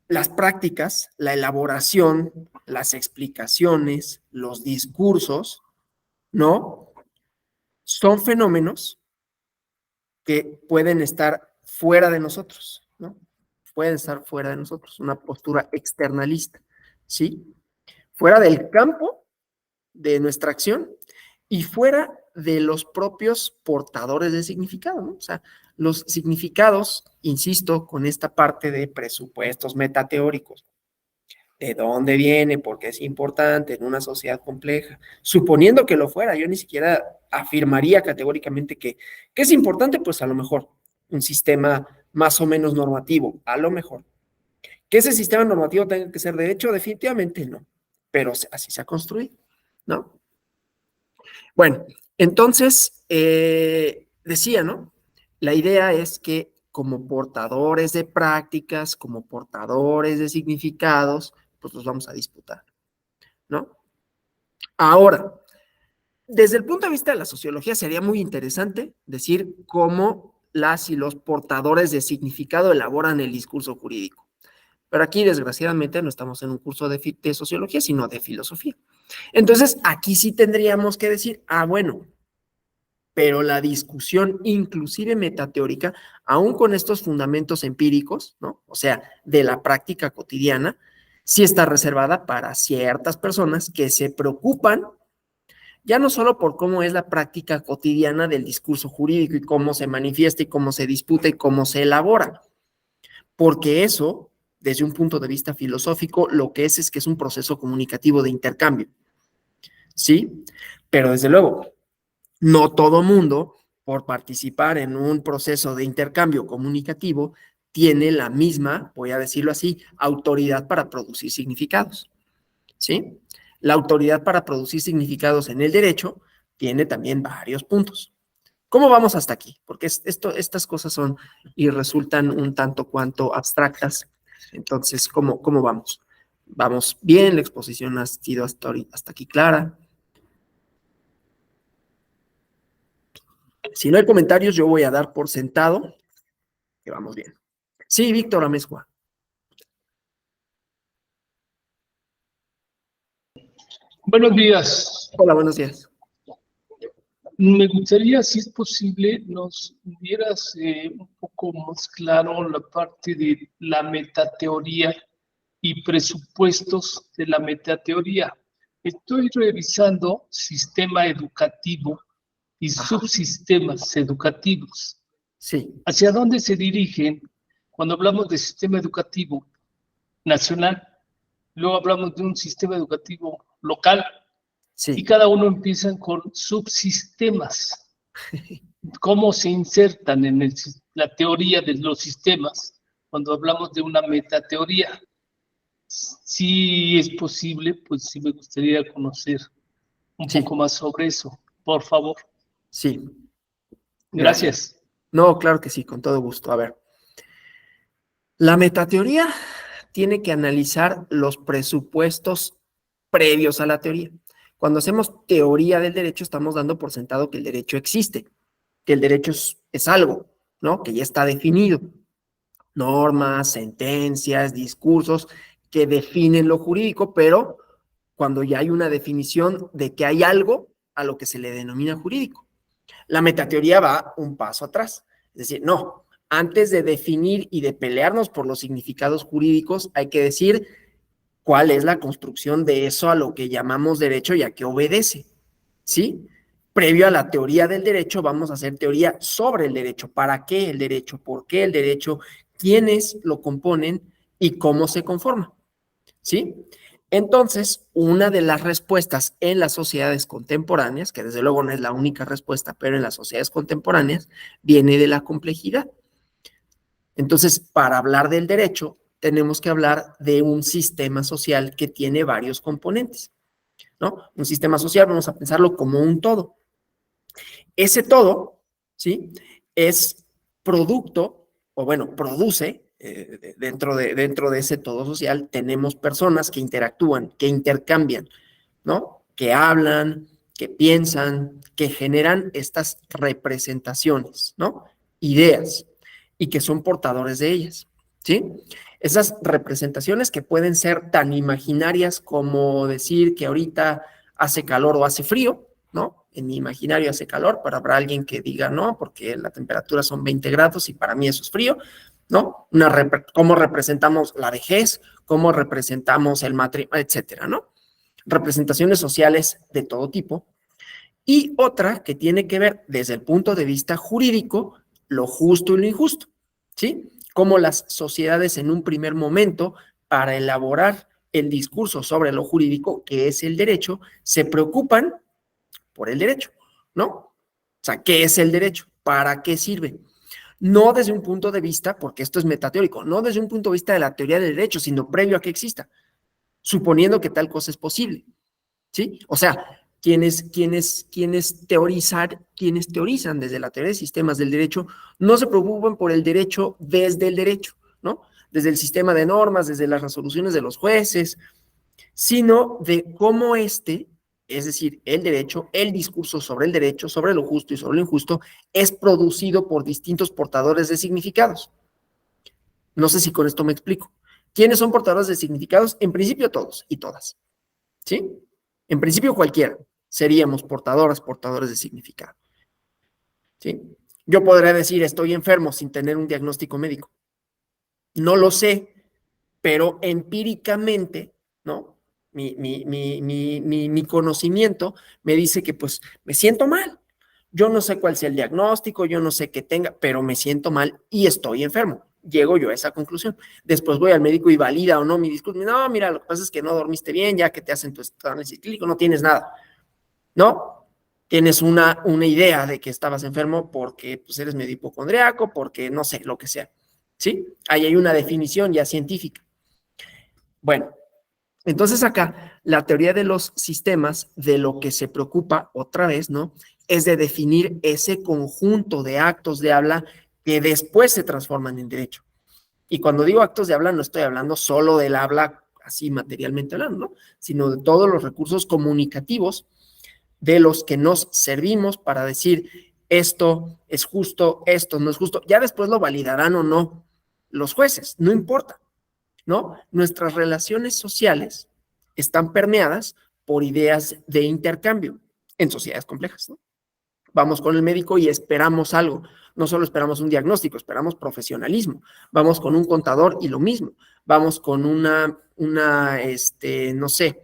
las prácticas, la elaboración, las explicaciones, los discursos, ¿no? Son fenómenos que pueden estar fuera de nosotros, ¿no? Pueden estar fuera de nosotros, una postura externalista, ¿sí? Fuera del campo de nuestra acción y fuera de los propios portadores de significado, ¿no? O sea, los significados, insisto, con esta parte de presupuestos metateóricos, de dónde viene, por qué es importante en una sociedad compleja. Suponiendo que lo fuera, yo ni siquiera afirmaría categóricamente que es importante, pues a lo mejor un sistema más o menos normativo, a lo mejor. Que ese sistema normativo tenga que ser derecho, definitivamente no, pero así se ha construido, ¿no? Bueno, entonces, decía, ¿no? La idea es que como portadores de prácticas, como portadores de significados, pues los vamos a disputar, ¿no? Ahora, desde el punto de vista de la sociología, sería muy interesante decir cómo las y los portadores de significado elaboran el discurso jurídico. Pero aquí, desgraciadamente, no estamos en un curso de sociología, sino de filosofía. Entonces, aquí sí tendríamos que decir, ah, bueno, pero la discusión, inclusive metateórica, aún con estos fundamentos empíricos, ¿no? O sea, de la práctica cotidiana, sí está reservada para ciertas personas que se preocupan ya no solo por cómo es la práctica cotidiana del discurso jurídico y cómo se manifiesta y cómo se disputa y cómo se elabora, porque eso, desde un punto de vista filosófico, lo que es que es un proceso comunicativo de intercambio, ¿sí? Pero desde luego, no todo mundo, por participar en un proceso de intercambio comunicativo, tiene la misma, voy a decirlo así, autoridad para producir significados, ¿sí? La autoridad para producir significados en el derecho tiene también varios puntos. ¿Cómo vamos hasta aquí? Porque estas cosas son y resultan un tanto cuanto abstractas. Entonces, ¿cómo vamos? ¿Vamos bien? ¿La exposición ha sido hasta aquí clara? Si no hay comentarios, yo voy a dar por sentado que vamos bien. Sí, Víctor Amezcua. Buenos días. Hola, buenos días. Me gustaría, si es posible, nos dieras un poco más claro la parte de la metateoría y presupuestos de la metateoría. Estoy revisando sistema educativo y subsistemas educativos. Sí. ¿Hacia dónde se dirigen cuando hablamos de sistema educativo nacional? Luego hablamos de un sistema educativo local. Sí. Y cada uno empiezan con subsistemas. ¿Cómo se insertan en la teoría de los sistemas cuando hablamos de una metateoría? Si es posible, pues sí me gustaría conocer un poco Sí, más sobre eso, por favor. sí, gracias. Gracias. No, claro que sí, con todo gusto. A ver, la metateoría tiene que analizar los presupuestos previos a la teoría. Cuando hacemos teoría del derecho, estamos dando por sentado que el derecho existe, que el derecho es algo, ¿no? Que ya está definido. Normas, sentencias, discursos que definen lo jurídico, pero cuando ya hay una definición de que hay algo a lo que se le denomina jurídico. La metateoría va un paso atrás. Es decir, no, antes de definir y de pelearnos por los significados jurídicos, hay que decir cuál es la construcción de eso a lo que llamamos derecho y a qué obedece. ¿Sí? Previo a la teoría del derecho, vamos a hacer teoría sobre el derecho. ¿Para qué el derecho? ¿Por qué el derecho? ¿Quiénes lo componen y cómo se conforma? ¿Sí? Entonces, una de las respuestas en las sociedades contemporáneas, que desde luego no es la única respuesta, pero en las sociedades contemporáneas, viene de la complejidad. Entonces, para hablar del derecho, tenemos que hablar de un sistema social que tiene varios componentes, ¿no? Un sistema social, vamos a pensarlo como un todo. Ese todo, ¿sí? Es producto, o bueno, produce, dentro de ese todo social, tenemos personas que interactúan, que intercambian, ¿no? Que hablan, que piensan, que generan estas representaciones, ¿no? Ideas, y que son portadores de ellas, ¿sí? Esas representaciones que pueden ser tan imaginarias como decir que ahorita hace calor o hace frío, ¿no? En mi imaginario hace calor, pero habrá alguien que diga no, porque la temperatura son 20 grados y para mí eso es frío, ¿no? ¿Cómo representamos la vejez? ¿Cómo representamos el matrimonio? Etcétera, ¿no? Representaciones sociales de todo tipo. Y otra que tiene que ver desde el punto de vista jurídico, lo justo y lo injusto, ¿sí? Cómo las sociedades en un primer momento, para elaborar el discurso sobre lo jurídico, que es el derecho, se preocupan por el derecho, ¿no? O sea, ¿qué es el derecho? ¿Para qué sirve? No desde un punto de vista, porque esto es metateórico, no desde un punto de vista de la teoría del derecho, sino previo a que exista, suponiendo que tal cosa es posible, ¿sí? O sea, quienes teorizan desde la teoría de sistemas del derecho, no se preocupan por el derecho desde el derecho, ¿no? Desde el sistema de normas, desde las resoluciones de los jueces, sino de cómo es decir, el derecho, el discurso sobre el derecho, sobre lo justo y sobre lo injusto, es producido por distintos portadores de significados. No sé si con esto me explico. ¿Quiénes son portadores de significados? En principio todos y todas, ¿sí? En principio cualquiera seríamos portadores de significado, ¿sí? Yo podría decir estoy enfermo sin tener un diagnóstico médico. No lo sé, pero empíricamente, ¿no? Mi conocimiento me dice que pues me siento mal. Yo no sé cuál sea el diagnóstico, yo no sé qué tenga, pero me siento mal y estoy enfermo. Llego yo a esa conclusión. Después voy al médico y valida o no mi discurso. No, mira, lo que pasa es que no dormiste bien, ya que te hacen tu análisis clínico, no tienes nada, ¿no? Tienes una idea de que estabas enfermo porque pues, eres medio hipocondriaco, porque no sé, lo que sea, ¿sí? Ahí hay una definición ya científica. Bueno, entonces acá la teoría de los sistemas de lo que se preocupa otra vez, ¿no? Es de definir ese conjunto de actos de habla que después se transforman en derecho. Y cuando digo actos de habla no estoy hablando solo del habla así materialmente hablando, ¿no? Sino de todos los recursos comunicativos de los que nos servimos para decir esto es justo, esto no es justo. Ya después lo validarán o no los jueces, no importa, ¿no? Nuestras relaciones sociales están permeadas por ideas de intercambio en sociedades complejas, ¿no? Vamos con el médico y esperamos algo. No solo esperamos un diagnóstico, esperamos profesionalismo. Vamos con un contador y lo mismo. Vamos con no sé,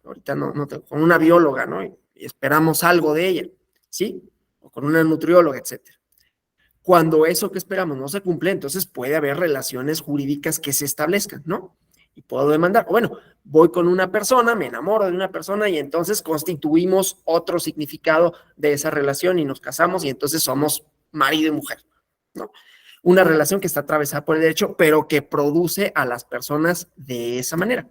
ahorita con una bióloga, ¿no? Y esperamos algo de ella, ¿sí? O con una nutrióloga, etcétera. Cuando eso que esperamos no se cumple, entonces puede haber relaciones jurídicas que se establezcan, ¿no? y puedo demandar. Bueno, voy con una persona, me enamoro de una persona y entonces constituimos otro significado de esa relación y nos casamos y entonces somos marido y mujer, ¿no? Una relación que está atravesada por el derecho, pero que produce a las personas de esa manera.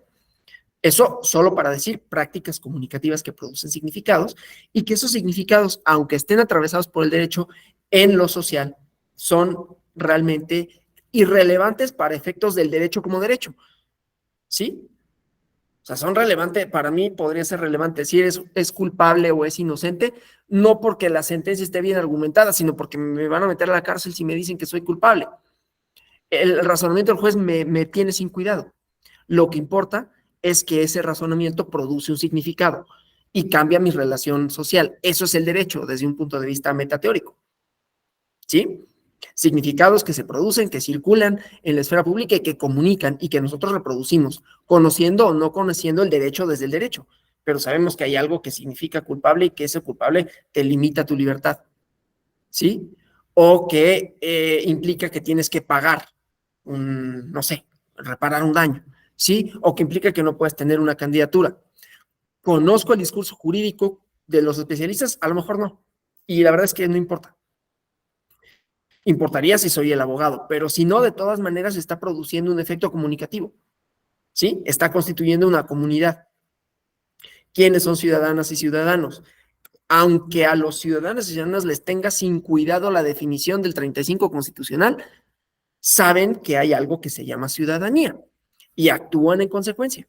Eso solo para decir prácticas comunicativas que producen significados y que esos significados, aunque estén atravesados por el derecho, en lo social son realmente irrelevantes para efectos del derecho como derecho, ¿sí? O sea, son relevantes, para mí podría ser relevante si es culpable o es inocente, no porque la sentencia esté bien argumentada, sino porque me van a meter a la cárcel si me dicen que soy culpable. El razonamiento del juez me tiene sin cuidado. Lo que importa es que ese razonamiento produce un significado y cambia mi relación social. Eso es el derecho desde un punto de vista metateórico, ¿sí? Significados que se producen, que circulan en la esfera pública y que comunican y que nosotros reproducimos, conociendo o no conociendo el derecho desde el derecho, pero sabemos que hay algo que significa culpable y que ese culpable te limita tu libertad, ¿sí? O que implica que tienes que pagar no sé, reparar un daño, ¿sí? O que implica que no puedes tener una candidatura. ¿Conozco el discurso jurídico de los especialistas? A lo mejor no. Y la verdad es que no importa. Importaría si soy el abogado, pero si no, de todas maneras está produciendo un efecto comunicativo, ¿sí? Está constituyendo una comunidad. ¿Quiénes son ciudadanas y ciudadanos? Aunque a los ciudadanos y ciudadanas les tenga sin cuidado la definición del 35 constitucional, saben que hay algo que se llama ciudadanía y actúan en consecuencia,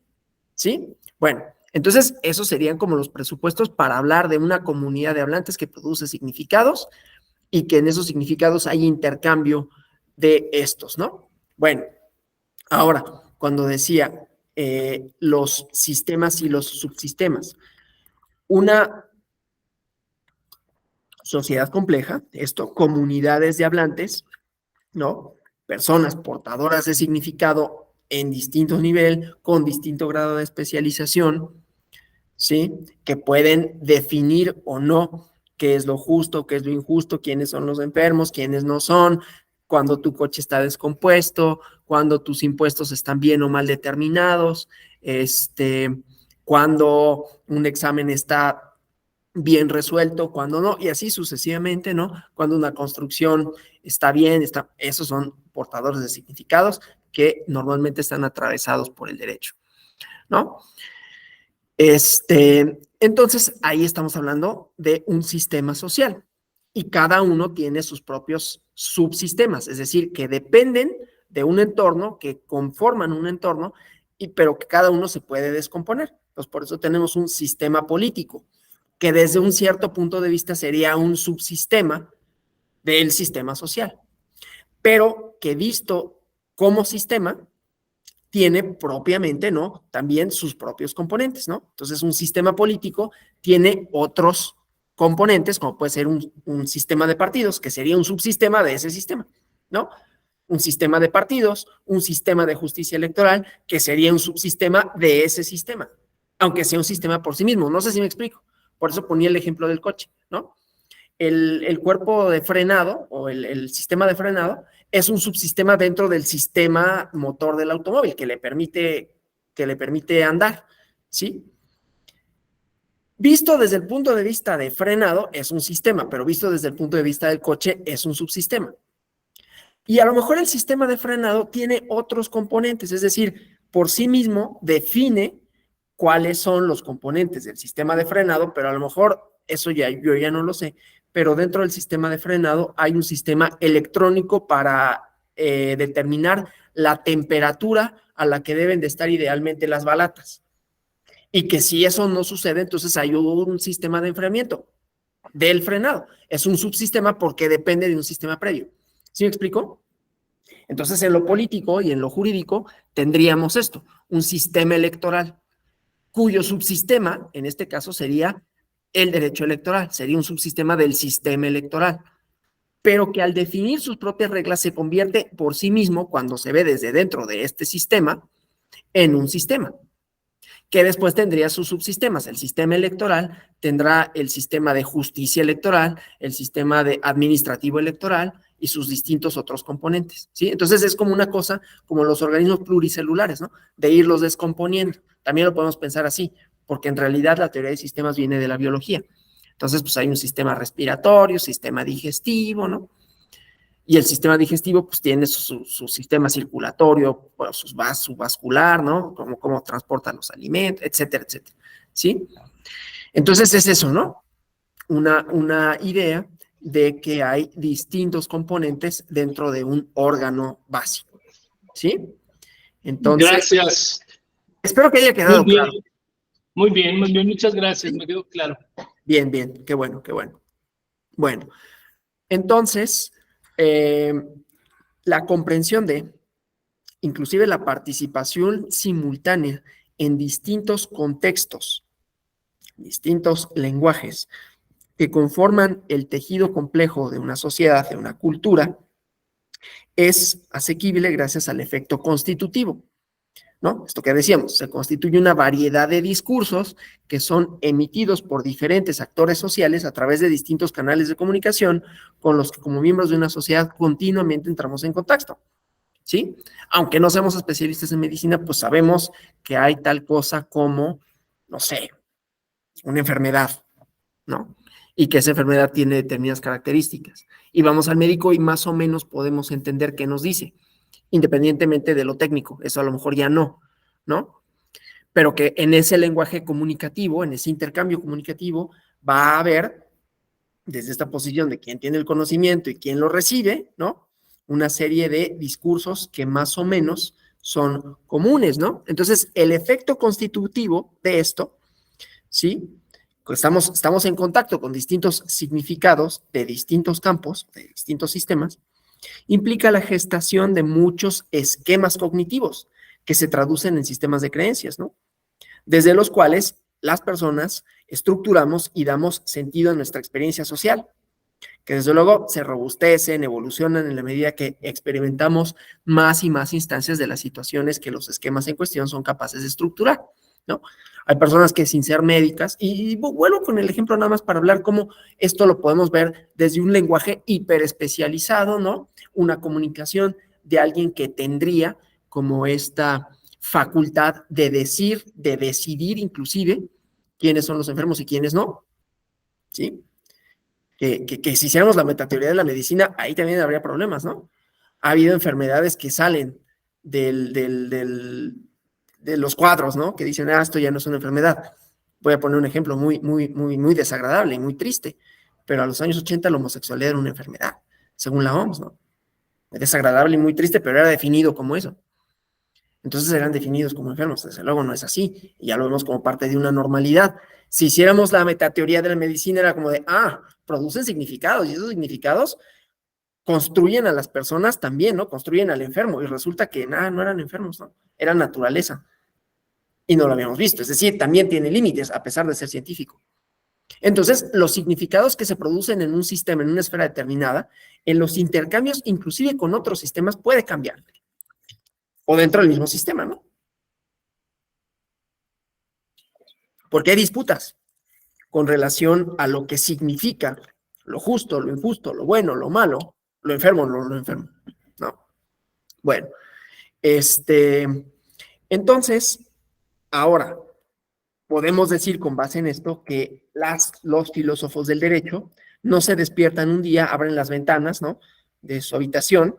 ¿sí? Bueno, entonces esos serían como los presupuestos para hablar de una comunidad de hablantes que produce significados y que en esos significados hay intercambio de estos, ¿no? Bueno, ahora, cuando decía los sistemas y los subsistemas, una sociedad compleja, esto, comunidades de hablantes, ¿no? Personas portadoras de significado en distinto nivel, con distinto grado de especialización, ¿sí? Que pueden definir o no qué es lo justo, qué es lo injusto, quiénes son los enfermos, quiénes no son, cuando tu coche está descompuesto, cuando tus impuestos están bien o mal determinados, cuando un examen está bien resuelto, cuando no, y así sucesivamente, ¿no? Cuando una construcción está bien, esos son portadores de significados que normalmente están atravesados por el derecho, ¿no? Entonces, ahí estamos hablando de un sistema social y cada uno tiene sus propios subsistemas, es decir, que dependen de un entorno, que conforman un entorno, pero que cada uno se puede descomponer. Entonces, por eso tenemos un sistema político, que desde un cierto punto de vista sería un subsistema del sistema social, pero que visto como sistema, tiene propiamente, ¿no? También sus propios componentes, ¿no? Entonces, un sistema político tiene otros componentes, como puede ser un sistema de partidos, que sería un subsistema de ese sistema, ¿no? Un sistema de partidos, un sistema de justicia electoral, que sería un subsistema de ese sistema, aunque sea un sistema por sí mismo. No sé si me explico. Por eso ponía el ejemplo del coche, ¿no? El cuerpo de frenado o el sistema de frenado es un subsistema dentro del sistema motor del automóvil que le permite andar, ¿sí? Visto desde el punto de vista de frenado es un sistema, pero visto desde el punto de vista del coche es un subsistema. Y a lo mejor el sistema de frenado tiene otros componentes, es decir, por sí mismo define cuáles son los componentes del sistema de frenado, pero a lo mejor eso yo ya no lo sé, pero dentro del sistema de frenado hay un sistema electrónico para determinar la temperatura a la que deben de estar idealmente las balatas. Y que si eso no sucede, entonces hay un sistema de enfriamiento del frenado. Es un subsistema porque depende de un sistema previo. ¿Sí me explico? Entonces, en lo político y en lo jurídico tendríamos esto, un sistema electoral, cuyo subsistema, en este caso, sería el derecho electoral, sería un subsistema del sistema electoral, pero que al definir sus propias reglas se convierte por sí mismo, cuando se ve desde dentro de este sistema, en un sistema, que después tendría sus subsistemas. El sistema electoral tendrá el sistema de justicia electoral, el sistema de administrativo electoral, y sus distintos otros componentes, ¿sí? Entonces es como una cosa, como los organismos pluricelulares, ¿no? De irlos descomponiendo. También lo podemos pensar así, porque en realidad la teoría de sistemas viene de la biología. Entonces, pues hay un sistema respiratorio, sistema digestivo, ¿no? Y el sistema digestivo, pues, tiene su sistema circulatorio, pues, su vascular, ¿no? Cómo transporta los alimentos, etcétera, etcétera, ¿sí? Entonces es eso, ¿no? Una idea de que hay distintos componentes dentro de un órgano básico, ¿sí? Entonces, gracias. Espero que haya quedado claro. Muy bien, muchas gracias, me quedó claro. Bien, bien, qué bueno, qué bueno. Bueno, entonces, la comprensión de, inclusive la participación simultánea en distintos contextos, distintos lenguajes que conforman el tejido complejo de una sociedad, de una cultura, es asequible gracias al efecto constitutivo, ¿no? Esto que decíamos, se constituye una variedad de discursos que son emitidos por diferentes actores sociales a través de distintos canales de comunicación con los que como miembros de una sociedad continuamente entramos en contacto, ¿sí? Aunque no seamos especialistas en medicina, pues sabemos que hay tal cosa como, no sé, una enfermedad, ¿no? Y que esa enfermedad tiene determinadas características. Y vamos al médico y más o menos podemos entender qué nos dice, independientemente de lo técnico. Eso a lo mejor ya no, ¿no? Pero que en ese lenguaje comunicativo, en ese intercambio comunicativo, va a haber, desde esta posición de quien tiene el conocimiento y quien lo recibe, ¿no? Una serie de discursos que más o menos son comunes, ¿no? Entonces, el efecto constitutivo de esto, ¿sí? Estamos en contacto con distintos significados de distintos campos, de distintos sistemas, implica la gestación de muchos esquemas cognitivos que se traducen en sistemas de creencias, ¿no? Desde los cuales las personas estructuramos y damos sentido a nuestra experiencia social, que desde luego se robustecen, evolucionan en la medida que experimentamos más y más instancias de las situaciones que los esquemas en cuestión son capaces de estructurar, ¿no? Hay personas que sin ser médicas, y vuelvo con el ejemplo nada más para hablar cómo esto lo podemos ver desde un lenguaje hiperespecializado, ¿no? Una comunicación de alguien que tendría como esta facultad de decir, de decidir inclusive quiénes son los enfermos y quiénes no, ¿sí? Que si hiciéramos la metateoría de la medicina, ahí también habría problemas, ¿no? Ha habido enfermedades que salen de los cuadros, ¿no? Que dicen, esto ya no es una enfermedad. Voy a poner un ejemplo muy desagradable y muy triste, pero a los años 80 la homosexualidad era una enfermedad, según la OMS, ¿no? Desagradable y muy triste, pero era definido como eso. Entonces eran definidos como enfermos. Desde luego no es así, y ya lo vemos como parte de una normalidad. Si hiciéramos la metateoría de la medicina, era como de, producen significados, y esos significados construyen a las personas también, ¿no? Construyen al enfermo, y resulta que nada, no eran enfermos, ¿no? Era naturaleza. Y no lo habíamos visto, es decir, también tiene límites, a pesar de ser científico. Entonces, los significados que se producen en un sistema, en una esfera determinada, en los intercambios, inclusive con otros sistemas, puede cambiar. O dentro del mismo sistema, ¿no? Porque hay disputas con relación a lo que significa lo justo, lo injusto, lo bueno, lo malo, lo enfermo, lo enfermo, ¿no? Bueno, entonces, ahora, podemos decir con base en esto que los filósofos del derecho no se despiertan un día, abren las ventanas, ¿no? De su habitación,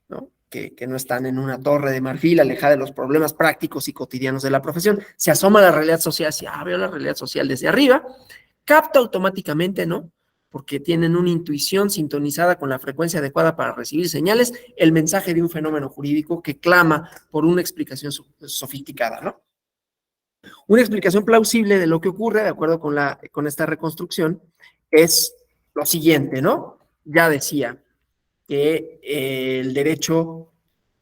¿no? Que no están en una torre de marfil alejada de los problemas prácticos y cotidianos de la profesión. Se asoma a la realidad social, así, veo la realidad social desde arriba, capta automáticamente, ¿no? Porque tienen una intuición sintonizada con la frecuencia adecuada para recibir señales, el mensaje de un fenómeno jurídico que clama por una explicación sofisticada, ¿no? Una explicación plausible de lo que ocurre, de acuerdo con esta reconstrucción, es lo siguiente, ¿no? Ya decía que el derecho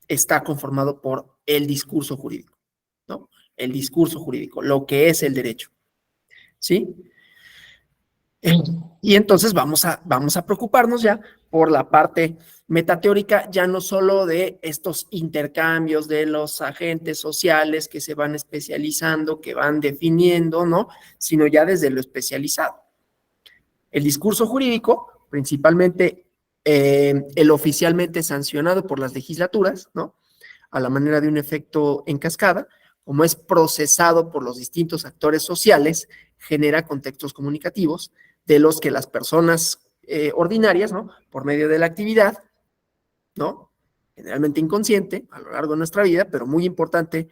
está conformado por el discurso jurídico, ¿no? El discurso jurídico, lo que es el derecho, ¿sí? Y entonces vamos a preocuparnos ya por la parte metateórica, ya no solo de estos intercambios de los agentes sociales que se van especializando, que van definiendo, ¿no? Sino ya desde lo especializado. El discurso jurídico, principalmente el oficialmente sancionado por las legislaturas, ¿no? A la manera de un efecto en cascada, como es procesado por los distintos actores sociales, genera contextos comunicativos de los que las personas ordinarias, ¿no? Por medio de la actividad, ¿no? Generalmente inconsciente a lo largo de nuestra vida, pero muy importante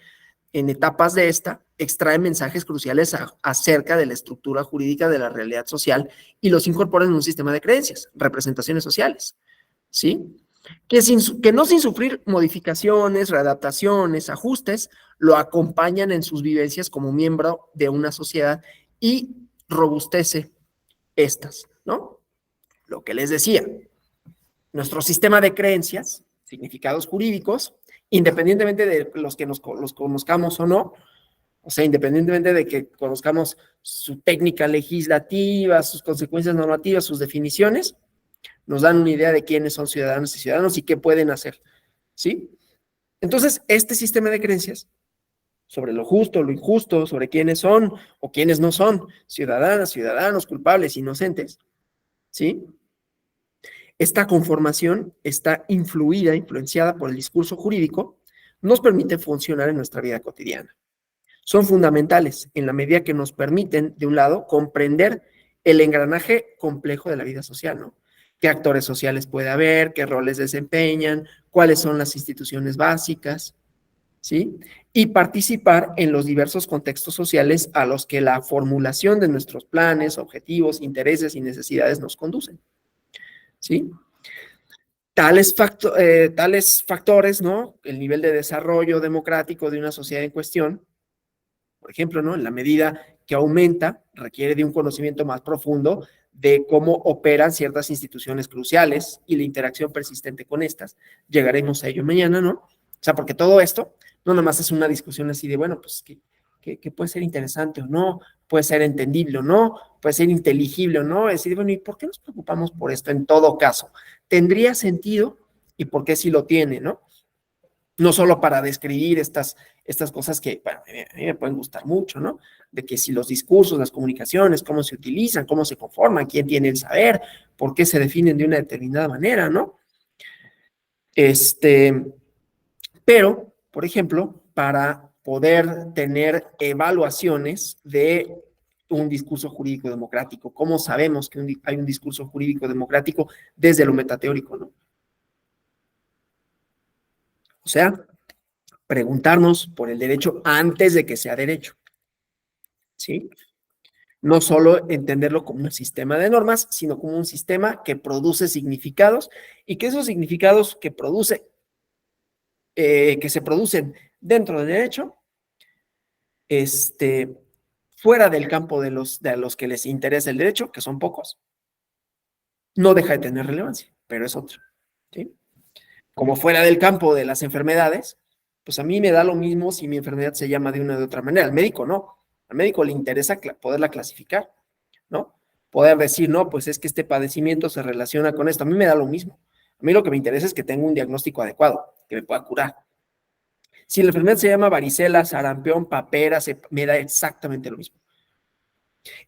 en etapas de esta, extrae mensajes cruciales acerca de la estructura jurídica de la realidad social y los incorpora en un sistema de creencias, representaciones sociales, ¿sí? Que no sin sufrir modificaciones, readaptaciones, ajustes, lo acompañan en sus vivencias como miembro de una sociedad y robustece estas, ¿no? Lo que les decía, nuestro sistema de creencias, significados jurídicos, independientemente de los que los conozcamos o no, o sea, independientemente de que conozcamos su técnica legislativa, sus consecuencias normativas, sus definiciones, nos dan una idea de quiénes son ciudadanos y ciudadanos y qué pueden hacer, ¿sí? Entonces, este sistema de creencias sobre lo justo, lo injusto, sobre quiénes son o quiénes no son ciudadanas, ciudadanos, culpables, inocentes, ¿sí? Esta conformación está influenciada por el discurso jurídico, nos permite funcionar en nuestra vida cotidiana. Son fundamentales en la medida que nos permiten, de un lado, comprender el engranaje complejo de la vida social, ¿no? ¿Qué actores sociales puede haber? ¿Qué roles desempeñan? ¿Cuáles son las instituciones básicas? ¿Sí? Y participar en los diversos contextos sociales a los que la formulación de nuestros planes, objetivos, intereses y necesidades nos conducen. ¿Sí? Tales factores, ¿no? El nivel de desarrollo democrático de una sociedad en cuestión, por ejemplo, ¿no? En la medida que aumenta, requiere de un conocimiento más profundo de cómo operan ciertas instituciones cruciales y la interacción persistente con estas. Llegaremos a ello mañana, ¿no? O sea, porque todo esto no nada más es una discusión así de, bueno, pues que puede ser interesante o no, puede ser entendible o no, puede ser inteligible o no. Es decir, bueno, ¿y por qué nos preocupamos por esto en todo caso? ¿Tendría sentido? ¿Y por qué sí lo tiene, no? No solo para describir estas cosas que bueno, a mí me pueden gustar mucho, ¿no? De que si los discursos, las comunicaciones, cómo se utilizan, cómo se conforman, quién tiene el saber, por qué se definen de una determinada manera, ¿no? Pero, por ejemplo, para poder tener evaluaciones de un discurso jurídico democrático, ¿cómo sabemos que hay un discurso jurídico democrático desde lo metateórico, ¿no? O sea, preguntarnos por el derecho antes de que sea derecho, ¿sí? No solo entenderlo como un sistema de normas, sino como un sistema que produce significados y que esos significados que se producen dentro del derecho, fuera del campo de los que les interesa el derecho, que son pocos, no deja de tener relevancia, pero es otro, ¿sí? Como fuera del campo de las enfermedades, pues a mí me da lo mismo si mi enfermedad se llama de una o de otra manera. Al médico no. Al médico le interesa poderla clasificar, ¿no? Poder decir, no, pues es que este padecimiento se relaciona con esto. A mí me da lo mismo. A mí lo que me interesa es que tenga un diagnóstico adecuado, que me pueda curar. Si la enfermedad se llama varicela, sarampión, papera, me da exactamente lo mismo.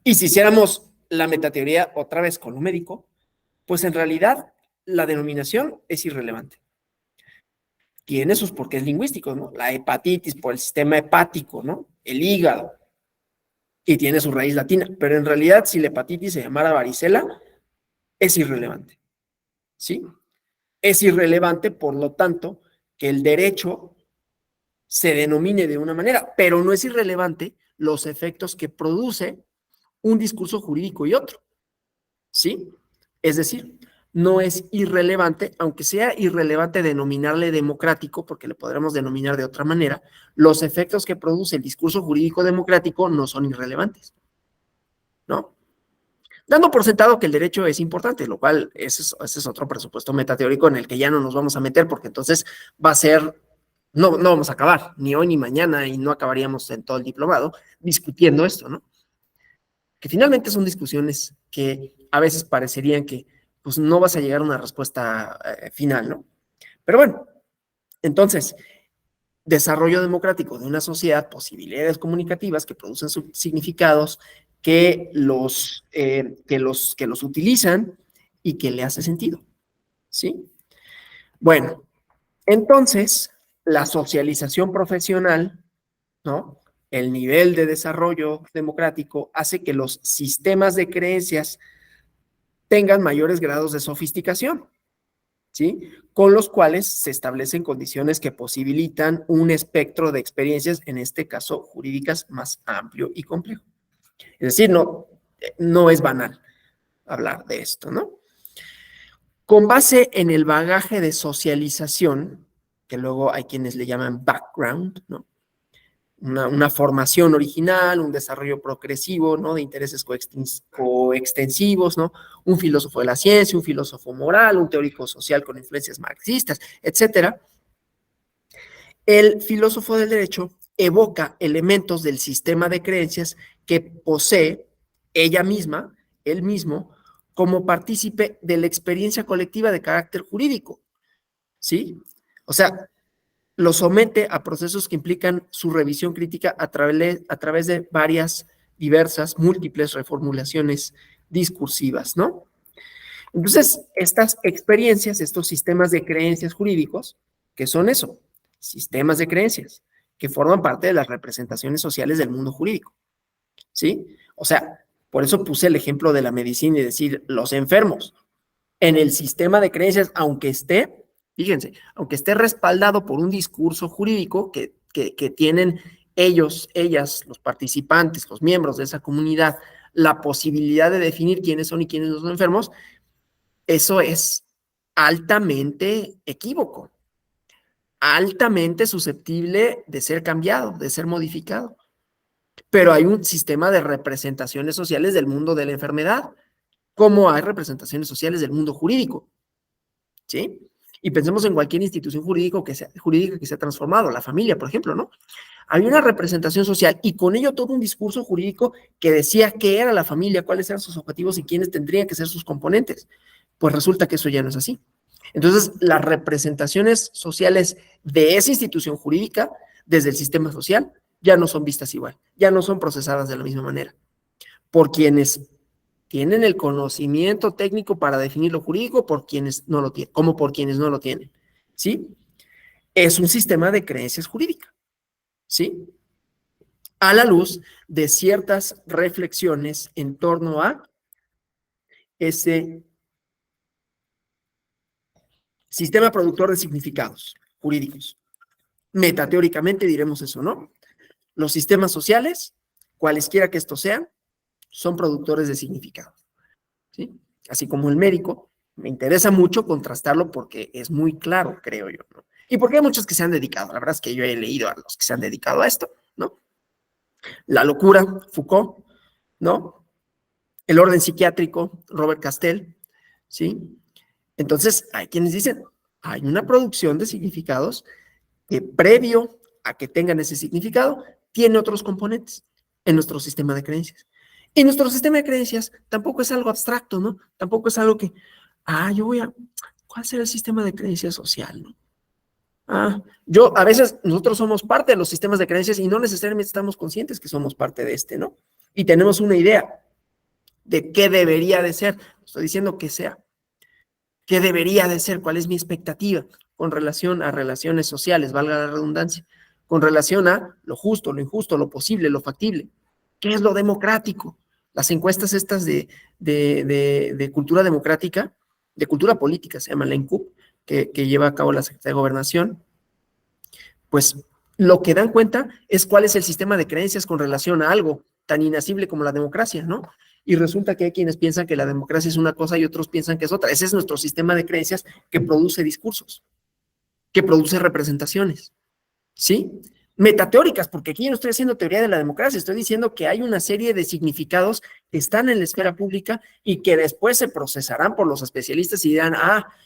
Y si hiciéramos la metateoría otra vez con lo médico, pues en realidad la denominación es irrelevante. Tiene sus porqués lingüísticos, ¿no? La hepatitis por el sistema hepático, ¿no? El hígado. Y tiene su raíz latina. Pero en realidad, si la hepatitis se llamara varicela, es irrelevante. ¿Sí? Es irrelevante, por lo tanto, que el derecho se denomine de una manera, pero no es irrelevante los efectos que produce un discurso jurídico y otro. ¿Sí? Es decir, no es irrelevante, aunque sea irrelevante denominarle democrático, porque le podremos denominar de otra manera, los efectos que produce el discurso jurídico democrático no son irrelevantes, ¿no? Dando por sentado que el derecho es importante, lo cual ese es otro presupuesto metateórico en el que ya no nos vamos a meter, porque entonces va a ser, no vamos a acabar, ni hoy ni mañana, y no acabaríamos en todo el diplomado discutiendo esto, ¿no? Que finalmente son discusiones que a veces parecerían que pues no vas a llegar a una respuesta final, ¿no? Pero bueno, entonces, desarrollo democrático de una sociedad, posibilidades comunicativas que producen significados, que los utilizan y que le hace sentido, ¿sí? Bueno, entonces, la socialización profesional, ¿no? El nivel de desarrollo democrático hace que los sistemas de creencias tengan mayores grados de sofisticación, ¿sí? Con los cuales se establecen condiciones que posibilitan un espectro de experiencias, en este caso jurídicas, más amplio y complejo. Es decir, no es banal hablar de esto, ¿no? Con base en el bagaje de socialización, que luego hay quienes le llaman background, ¿no? Una formación original, un desarrollo progresivo, ¿no? De intereses coextensivos, ¿no? Un filósofo de la ciencia, un filósofo moral, un teórico social con influencias marxistas, etcétera. El filósofo del derecho evoca elementos del sistema de creencias que posee ella misma, él mismo, como partícipe de la experiencia colectiva de carácter jurídico, ¿sí? O sea, lo somete a procesos que implican su revisión crítica a través de varias, diversas, múltiples reformulaciones discursivas, ¿no? Entonces, estas experiencias, estos sistemas de creencias jurídicos, ¿qué son eso? Sistemas de creencias que forman parte de las representaciones sociales del mundo jurídico, ¿sí? O sea, por eso puse el ejemplo de la medicina y decir, los enfermos, en el sistema de creencias, aunque esté, fíjense, aunque esté respaldado por un discurso jurídico que tienen ellos, ellas, los participantes, los miembros de esa comunidad, la posibilidad de definir quiénes son y quiénes no son enfermos, eso es altamente equívoco, altamente susceptible de ser cambiado, de ser modificado. Pero hay un sistema de representaciones sociales del mundo de la enfermedad, como hay representaciones sociales del mundo jurídico, ¿sí? Y pensemos en cualquier institución jurídica que se ha transformado, la familia, por ejemplo, ¿no? Había una representación social y con ello todo un discurso jurídico que decía qué era la familia, cuáles eran sus objetivos y quiénes tendrían que ser sus componentes. Pues resulta que eso ya no es así. Entonces, las representaciones sociales de esa institución jurídica, desde el sistema social, ya no son vistas igual, ya no son procesadas de la misma manera. Por quienes tienen el conocimiento técnico para definir lo jurídico, por quienes no lo tienen, como por quienes no lo tienen, ¿sí? Es un sistema de creencias jurídicas, ¿sí? A la luz de ciertas reflexiones en torno a ese sistema productor de significados jurídicos. Metateóricamente diremos eso, ¿no? Los sistemas sociales, cualesquiera que estos sean, son productores de significado, ¿sí? Así como el médico, me interesa mucho contrastarlo porque es muy claro, creo yo, ¿no? Y porque hay muchos que se han dedicado, la verdad es que yo he leído a los que se han dedicado a esto, ¿no? La locura, Foucault, ¿no? El orden psiquiátrico, Robert Castell, ¿sí? Entonces, hay quienes dicen, hay una producción de significados que previo a que tengan ese significado, tiene otros componentes en nuestro sistema de creencias. Y nuestro sistema de creencias tampoco es algo abstracto, ¿no? Tampoco es algo que, ¿cuál será el sistema de creencias social, no? A veces nosotros somos parte de los sistemas de creencias y no necesariamente estamos conscientes que somos parte de este, ¿no? Y tenemos una idea de qué debería de ser. Estoy diciendo que sea. ¿Qué debería de ser? ¿Cuál es mi expectativa con relación a relaciones sociales, valga la redundancia? Con relación a lo justo, lo injusto, lo posible, lo factible. ¿Qué es lo democrático? Las encuestas estas de cultura democrática, de cultura política, se llama la INCUP, que lleva a cabo la Secretaría de Gobernación, pues lo que dan cuenta es cuál es el sistema de creencias con relación a algo tan inasible como la democracia, ¿no? Y resulta que hay quienes piensan que la democracia es una cosa y otros piensan que es otra. Ese es nuestro sistema de creencias que produce discursos, que produce representaciones, ¿sí? Metateóricas, porque aquí yo no estoy haciendo teoría de la democracia, estoy diciendo que hay una serie de significados que están en la esfera pública y que después se procesarán por los especialistas y dirán,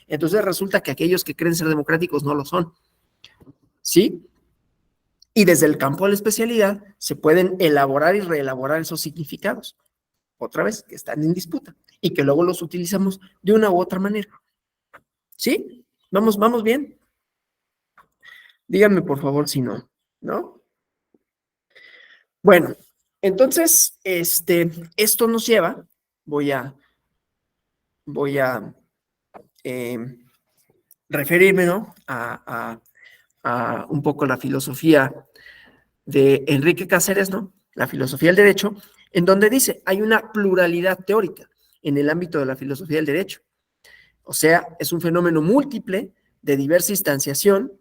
entonces resulta que aquellos que creen ser democráticos no lo son, ¿sí? Y desde el campo de la especialidad se pueden elaborar y reelaborar esos significados, otra vez, que están en disputa y que luego los utilizamos de una u otra manera. ¿Sí? ¿Vamos bien? Díganme por favor si no, ¿no? Bueno, entonces, esto nos lleva, voy a referirme, ¿no? A un poco la filosofía de Enrique Cáceres, ¿no? La filosofía del derecho, en donde dice, hay una pluralidad teórica en el ámbito de la filosofía del derecho. O sea, es un fenómeno múltiple de diversa instanciación,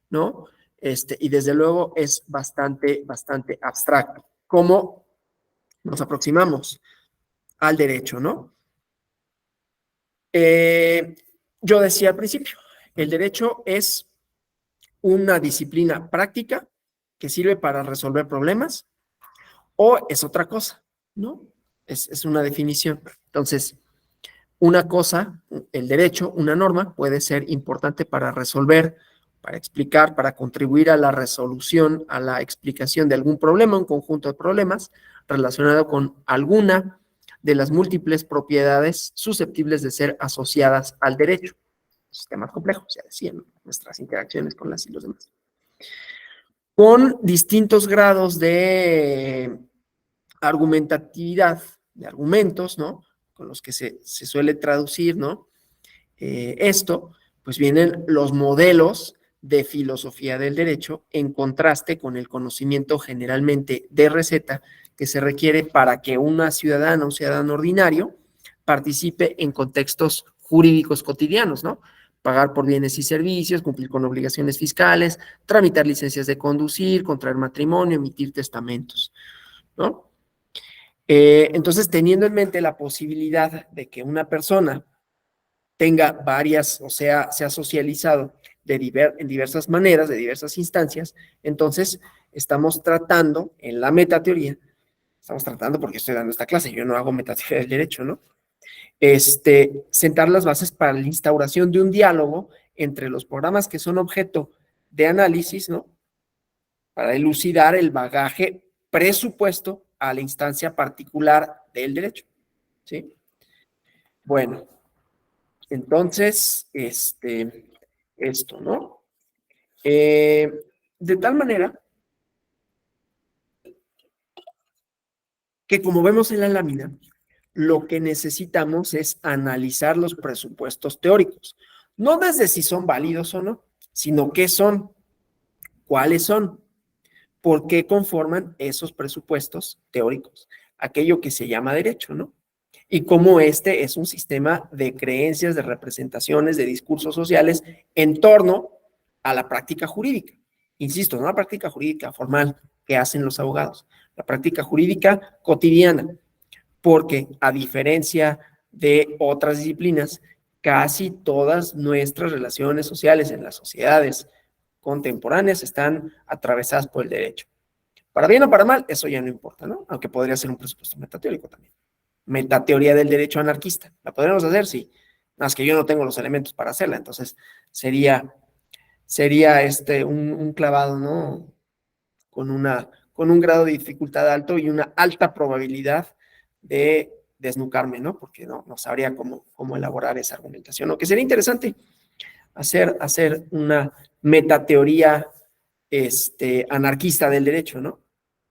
¿no? Y desde luego es bastante abstracto. ¿Cómo nos aproximamos al derecho, no? Yo decía al principio, el derecho es una disciplina práctica que sirve para resolver problemas o es otra cosa, ¿no? Es una definición. Entonces, una cosa, el derecho, una norma, puede ser importante para resolver, para explicar, para contribuir a la resolución, a la explicación de algún problema, un conjunto de problemas relacionado con alguna de las múltiples propiedades susceptibles de ser asociadas al derecho. Sistemas complejos, ya decía, ¿no? Nuestras interacciones con las y los demás. Con distintos grados de argumentatividad, de argumentos, ¿no? Con los que se suele traducir, ¿no? Esto, pues vienen los modelos de filosofía del derecho en contraste con el conocimiento generalmente de receta que se requiere para que una ciudadana, un ciudadano ordinario, participe en contextos jurídicos cotidianos, ¿no? Pagar por bienes y servicios, cumplir con obligaciones fiscales, tramitar licencias de conducir, contraer matrimonio, emitir testamentos, ¿no? Entonces, teniendo en mente la posibilidad de que una persona tenga varias, o sea socializado en diversas maneras, de diversas instancias, entonces estamos tratando en la metateoría, estamos tratando porque estoy dando esta clase, yo no hago metateoría del derecho, ¿no? Sentar las bases para la instauración de un diálogo entre los programas que son objeto de análisis, ¿no? Para elucidar el bagaje presupuesto a la instancia particular del derecho, ¿sí? Bueno, entonces, esto, ¿no? De tal manera que, como vemos en la lámina, lo que necesitamos es analizar los presupuestos teóricos, no desde si son válidos o no, sino qué son, cuáles son, por qué conforman esos presupuestos teóricos, aquello que se llama derecho, ¿no? Y cómo este es un sistema de creencias, de representaciones, de discursos sociales en torno a la práctica jurídica. Insisto, no la práctica jurídica formal que hacen los abogados, la práctica jurídica cotidiana, porque a diferencia de otras disciplinas, casi todas nuestras relaciones sociales en las sociedades contemporáneas están atravesadas por el derecho. Para bien o para mal, eso ya no importa, ¿no? Aunque podría ser un presupuesto metateórico también. Metateoría del derecho anarquista. ¿La podríamos hacer? Sí. Nada más que yo no tengo los elementos para hacerla, entonces sería un clavado, ¿no? Con un grado de dificultad alto y una alta probabilidad de desnucarme, ¿no? Porque no sabría cómo elaborar esa argumentación. Lo que sería interesante hacer una metateoría anarquista del derecho, ¿no?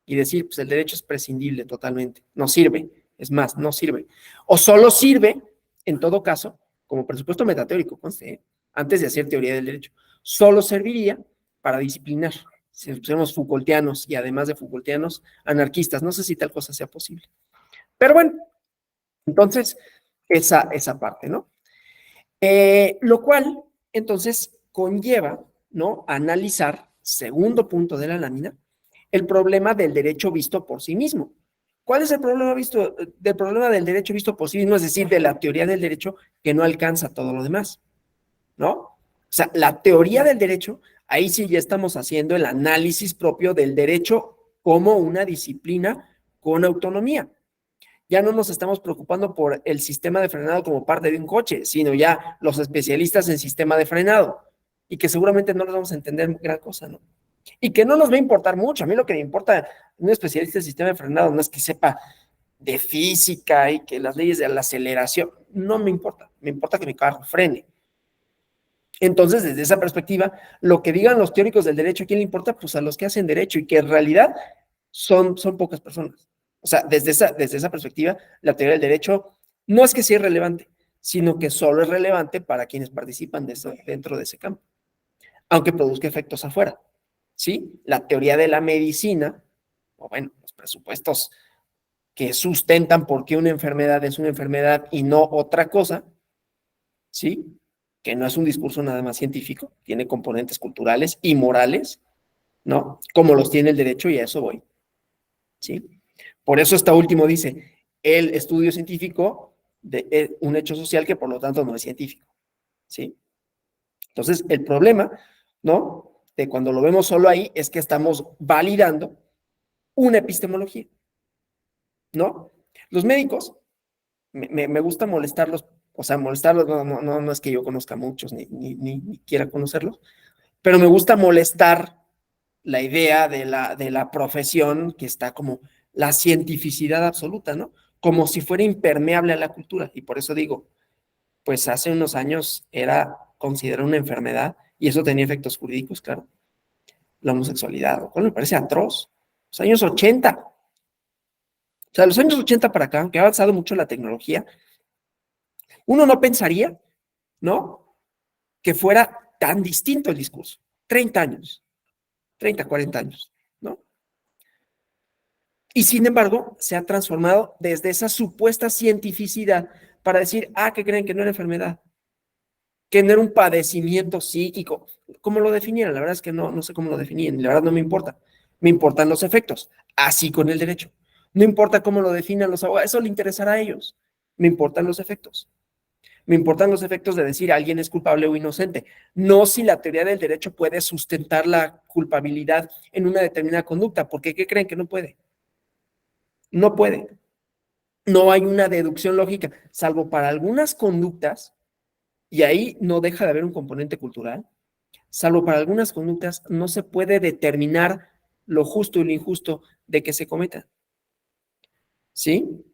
Y decir, pues el derecho es prescindible totalmente, no sirve, es más, no sirve. O solo sirve, en todo caso, como presupuesto metateórico, conste, antes de hacer teoría del derecho, solo serviría para disciplinar. Si somos Foucaultianos y además de Foucaultianos, anarquistas, no sé si tal cosa sea posible. Pero bueno, entonces, esa parte, ¿no? Lo cual, entonces, conlleva, ¿no? Analizar, segundo punto de la lámina, el problema del derecho visto por sí mismo. ¿Cuál es el problema del derecho visto por sí mismo? Es decir, de la teoría del derecho que no alcanza todo lo demás, ¿no? O sea, la teoría del derecho, ahí sí ya estamos haciendo el análisis propio del derecho como una disciplina con autonomía. Ya no nos estamos preocupando por el sistema de frenado como parte de un coche, sino ya los especialistas en sistema de frenado, y que seguramente no les vamos a entender gran cosa, ¿no? Y que no nos va a importar mucho. A mí lo que me importa un especialista en sistema de frenado no es que sepa de física y que las leyes de la aceleración, no me importa, me importa que mi carro frene. Entonces, desde esa perspectiva, lo que digan los teóricos del derecho, ¿a quién le importa? Pues a los que hacen derecho, y que en realidad son pocas personas. O sea, desde esa perspectiva, la teoría del derecho no es que sea irrelevante, sino que solo es relevante para quienes participan dentro de ese campo, aunque produzca efectos afuera, ¿sí? La teoría de la medicina, o bueno, los presupuestos que sustentan por qué una enfermedad es una enfermedad y no otra cosa, ¿sí? Que no es un discurso nada más científico, tiene componentes culturales y morales, ¿no? Como los tiene el derecho, y a eso voy, ¿sí? Por eso esta último dice, el estudio científico de un hecho social que por lo tanto no es científico, ¿sí? Entonces, el problema, ¿no? De cuando lo vemos solo ahí es que estamos validando una epistemología, ¿no? Los médicos, me gusta molestarlos, o sea, molestarlos no es que yo conozca muchos ni quiera conocerlos, pero me gusta molestar la idea de la profesión que está como la cientificidad absoluta, ¿no? Como si fuera impermeable a la cultura. Y por eso digo, pues hace unos años era considerada una enfermedad y eso tenía efectos jurídicos, claro. La homosexualidad, lo cual me parece atroz. Los años 80. O sea, los años 80 para acá, aunque ha avanzado mucho la tecnología, uno no pensaría, ¿no? Que fuera tan distinto el discurso. 30 años, 30, 40 años, ¿no? Y sin embargo, se ha transformado desde esa supuesta cientificidad para decir, ¿qué creen? Que no era enfermedad, que no era un padecimiento psíquico. ¿Cómo lo definieran? La verdad es que no sé cómo lo definían, la verdad no me importa. Me importan los efectos, así con el derecho. No importa cómo lo definan los abogados, eso le interesará a ellos. Me importan los efectos. Me importan los efectos de decir alguien es culpable o inocente. No si la teoría del derecho puede sustentar la culpabilidad en una determinada conducta, porque ¿qué creen? Que no puede. No puede. No hay una deducción lógica, salvo para algunas conductas, y ahí no deja de haber un componente cultural, salvo para algunas conductas no se puede determinar lo justo y lo injusto de que se cometa. ¿Sí?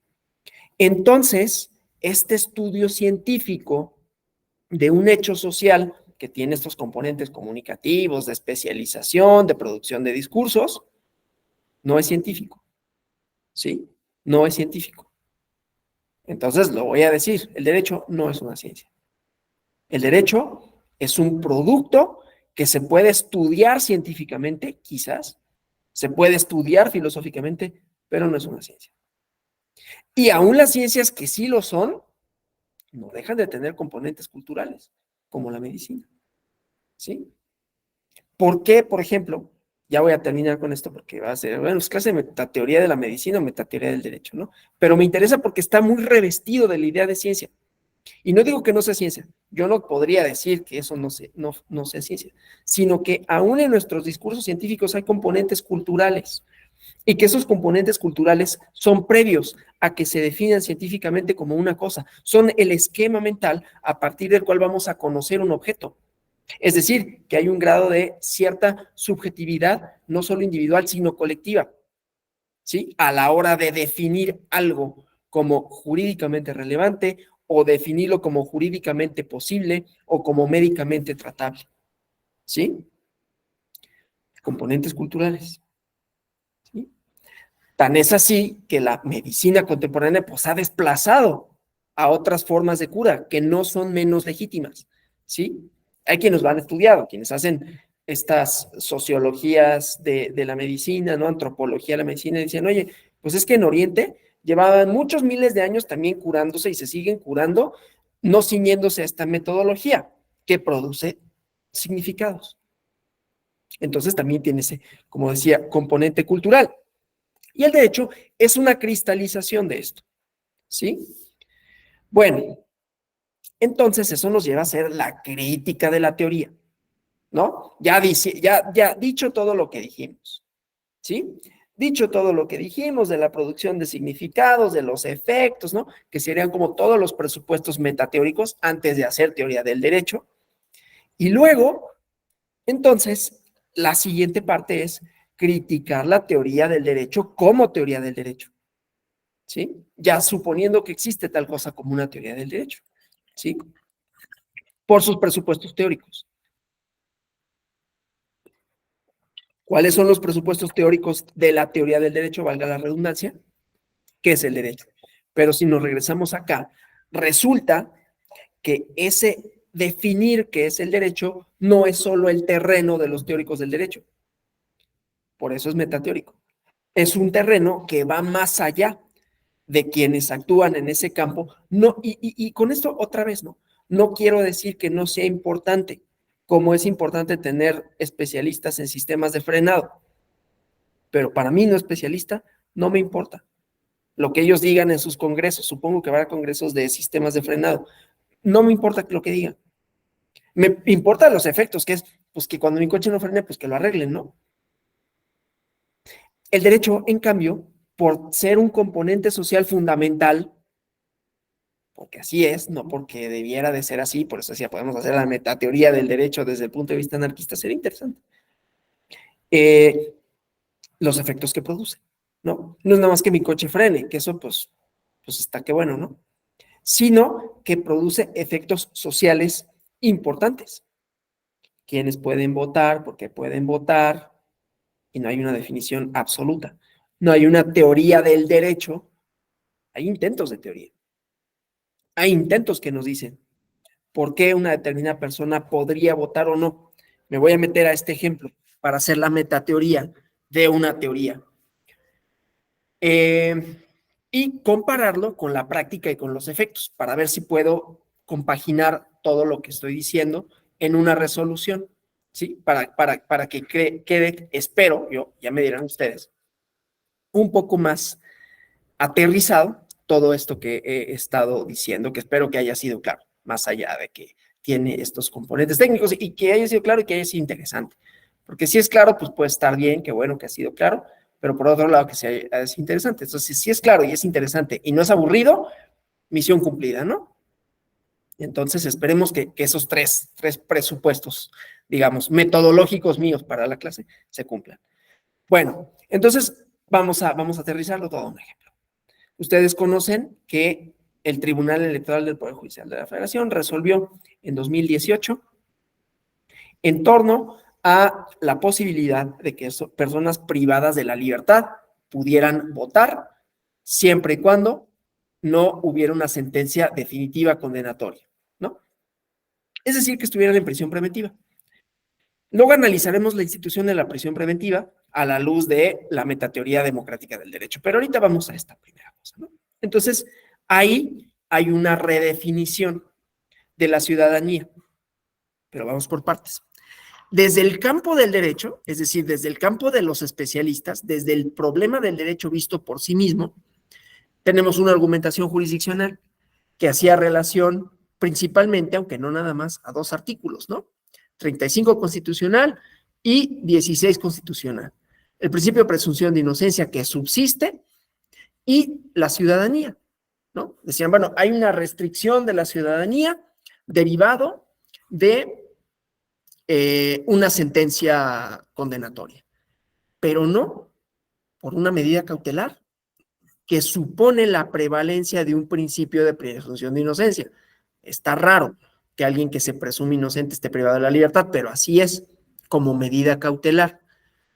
Entonces, este estudio científico de un hecho social que tiene estos componentes comunicativos, de especialización, de producción de discursos, no es científico. ¿Sí? No es científico. Entonces, lo voy a decir, el derecho no es una ciencia. El derecho es un producto que se puede estudiar científicamente, quizás, se puede estudiar filosóficamente, pero no es una ciencia. Y aún las ciencias que sí lo son, no dejan de tener componentes culturales, como la medicina. ¿Sí? ¿Por qué, por ejemplo? Ya voy a terminar con esto porque va a ser, bueno, es clase de metateoría de la medicina o metateoría del derecho, ¿no? Pero me interesa porque está muy revestido de la idea de ciencia. Y no digo que no sea ciencia, yo no podría decir que eso no sea ciencia, sino que aún en nuestros discursos científicos hay componentes culturales y que esos componentes culturales son previos a que se definan científicamente como una cosa, son el esquema mental a partir del cual vamos a conocer un objeto. Es decir, que hay un grado de cierta subjetividad, no solo individual, sino colectiva, ¿sí? A la hora de definir algo como jurídicamente relevante o definirlo como jurídicamente posible o como médicamente tratable, ¿sí? Componentes culturales, ¿sí? Tan es así que la medicina contemporánea pues ha desplazado a otras formas de cura que no son menos legítimas, ¿sí? Hay quienes lo han estudiado, quienes hacen estas sociologías de la medicina, ¿no? Antropología de la medicina, y dicen, oye, pues es que en Oriente llevaban muchos miles de años también curándose y se siguen curando, no ciñéndose a esta metodología que produce significados. Entonces también tiene ese, como decía, componente cultural. Y el derecho es una cristalización de esto, ¿sí? Bueno, entonces eso nos lleva a hacer la crítica de la teoría, ¿no? Ya dicho todo lo que dijimos, ¿sí? Dicho todo lo que dijimos de la producción de significados, de los efectos, ¿no? Que serían como todos los presupuestos metateóricos antes de hacer teoría del derecho. Y luego, entonces, la siguiente parte es criticar la teoría del derecho como teoría del derecho, ¿sí? Ya suponiendo que existe tal cosa como una teoría del derecho, ¿sí? Por sus presupuestos teóricos. ¿Cuáles son los presupuestos teóricos de la teoría del derecho? Valga la redundancia. ¿Qué es el derecho? Pero si nos regresamos acá, resulta que ese definir qué es el derecho no es solo el terreno de los teóricos del derecho. Por eso es metateórico. Es un terreno que va más allá de quienes actúan en ese campo. No, y con esto otra vez no quiero decir que no sea importante, como es importante tener especialistas en sistemas de frenado, pero para mí no especialista no me importa lo que ellos digan en sus congresos. Supongo que habrá congresos de sistemas de frenado. No me importa lo que digan. Me importan los efectos, que es pues que cuando mi coche no frene, pues que lo arreglen, ¿no? El derecho, en cambio, por ser un componente social fundamental, porque así es, no porque debiera de ser así, por eso decía, podemos hacer la metateoría del derecho desde el punto de vista anarquista, sería interesante. Los efectos que produce, ¿no? No es nada más que mi coche frene, que eso pues está que bueno, ¿no? Sino que produce efectos sociales importantes. Quienes pueden votar, porque pueden votar, y no hay una definición absoluta. No hay una teoría del derecho, hay intentos de teoría. Hay intentos que nos dicen por qué una determinada persona podría votar o no. Me voy a meter a este ejemplo para hacer la metateoría de una teoría. Y compararlo con la práctica y con los efectos, para ver si puedo compaginar todo lo que estoy diciendo en una resolución, ¿sí? Para que quede, espero, ya me dirán ustedes, un poco más aterrizado todo esto que he estado diciendo, que espero que haya sido claro, más allá de que tiene estos componentes técnicos y que haya sido claro y que haya sido interesante. Porque si es claro, pues puede estar bien, qué bueno que ha sido claro, pero por otro lado que sea es interesante. Entonces, si es claro y es interesante y no es aburrido, misión cumplida, ¿no? Entonces, esperemos que esos tres presupuestos, digamos, metodológicos míos para la clase se cumplan. Bueno, entonces vamos a aterrizarlo todo un ejemplo. Ustedes conocen que el Tribunal Electoral del Poder Judicial de la Federación resolvió en 2018 en torno a la posibilidad de que personas privadas de la libertad pudieran votar siempre y cuando no hubiera una sentencia definitiva condenatoria, ¿no? Es decir, que estuvieran en prisión preventiva. Luego analizaremos la institución de la prisión preventiva a la luz de la metateoría democrática del derecho, pero ahorita vamos a esta primera cosa, ¿no? Entonces, ahí hay una redefinición de la ciudadanía, pero vamos por partes. Desde el campo del derecho, es decir, desde el campo de los especialistas, desde el problema del derecho visto por sí mismo, tenemos una argumentación jurisdiccional que hacía relación principalmente, aunque no nada más, a dos artículos, ¿no? 35 constitucional y 16 constitucional. El principio de presunción de inocencia que subsiste y la ciudadanía, ¿no? Decían, bueno, hay una restricción de la ciudadanía derivado de una sentencia condenatoria, pero no por una medida cautelar que supone la prevalencia de un principio de presunción de inocencia. Está raro que alguien que se presume inocente esté privado de la libertad, pero así es como medida cautelar.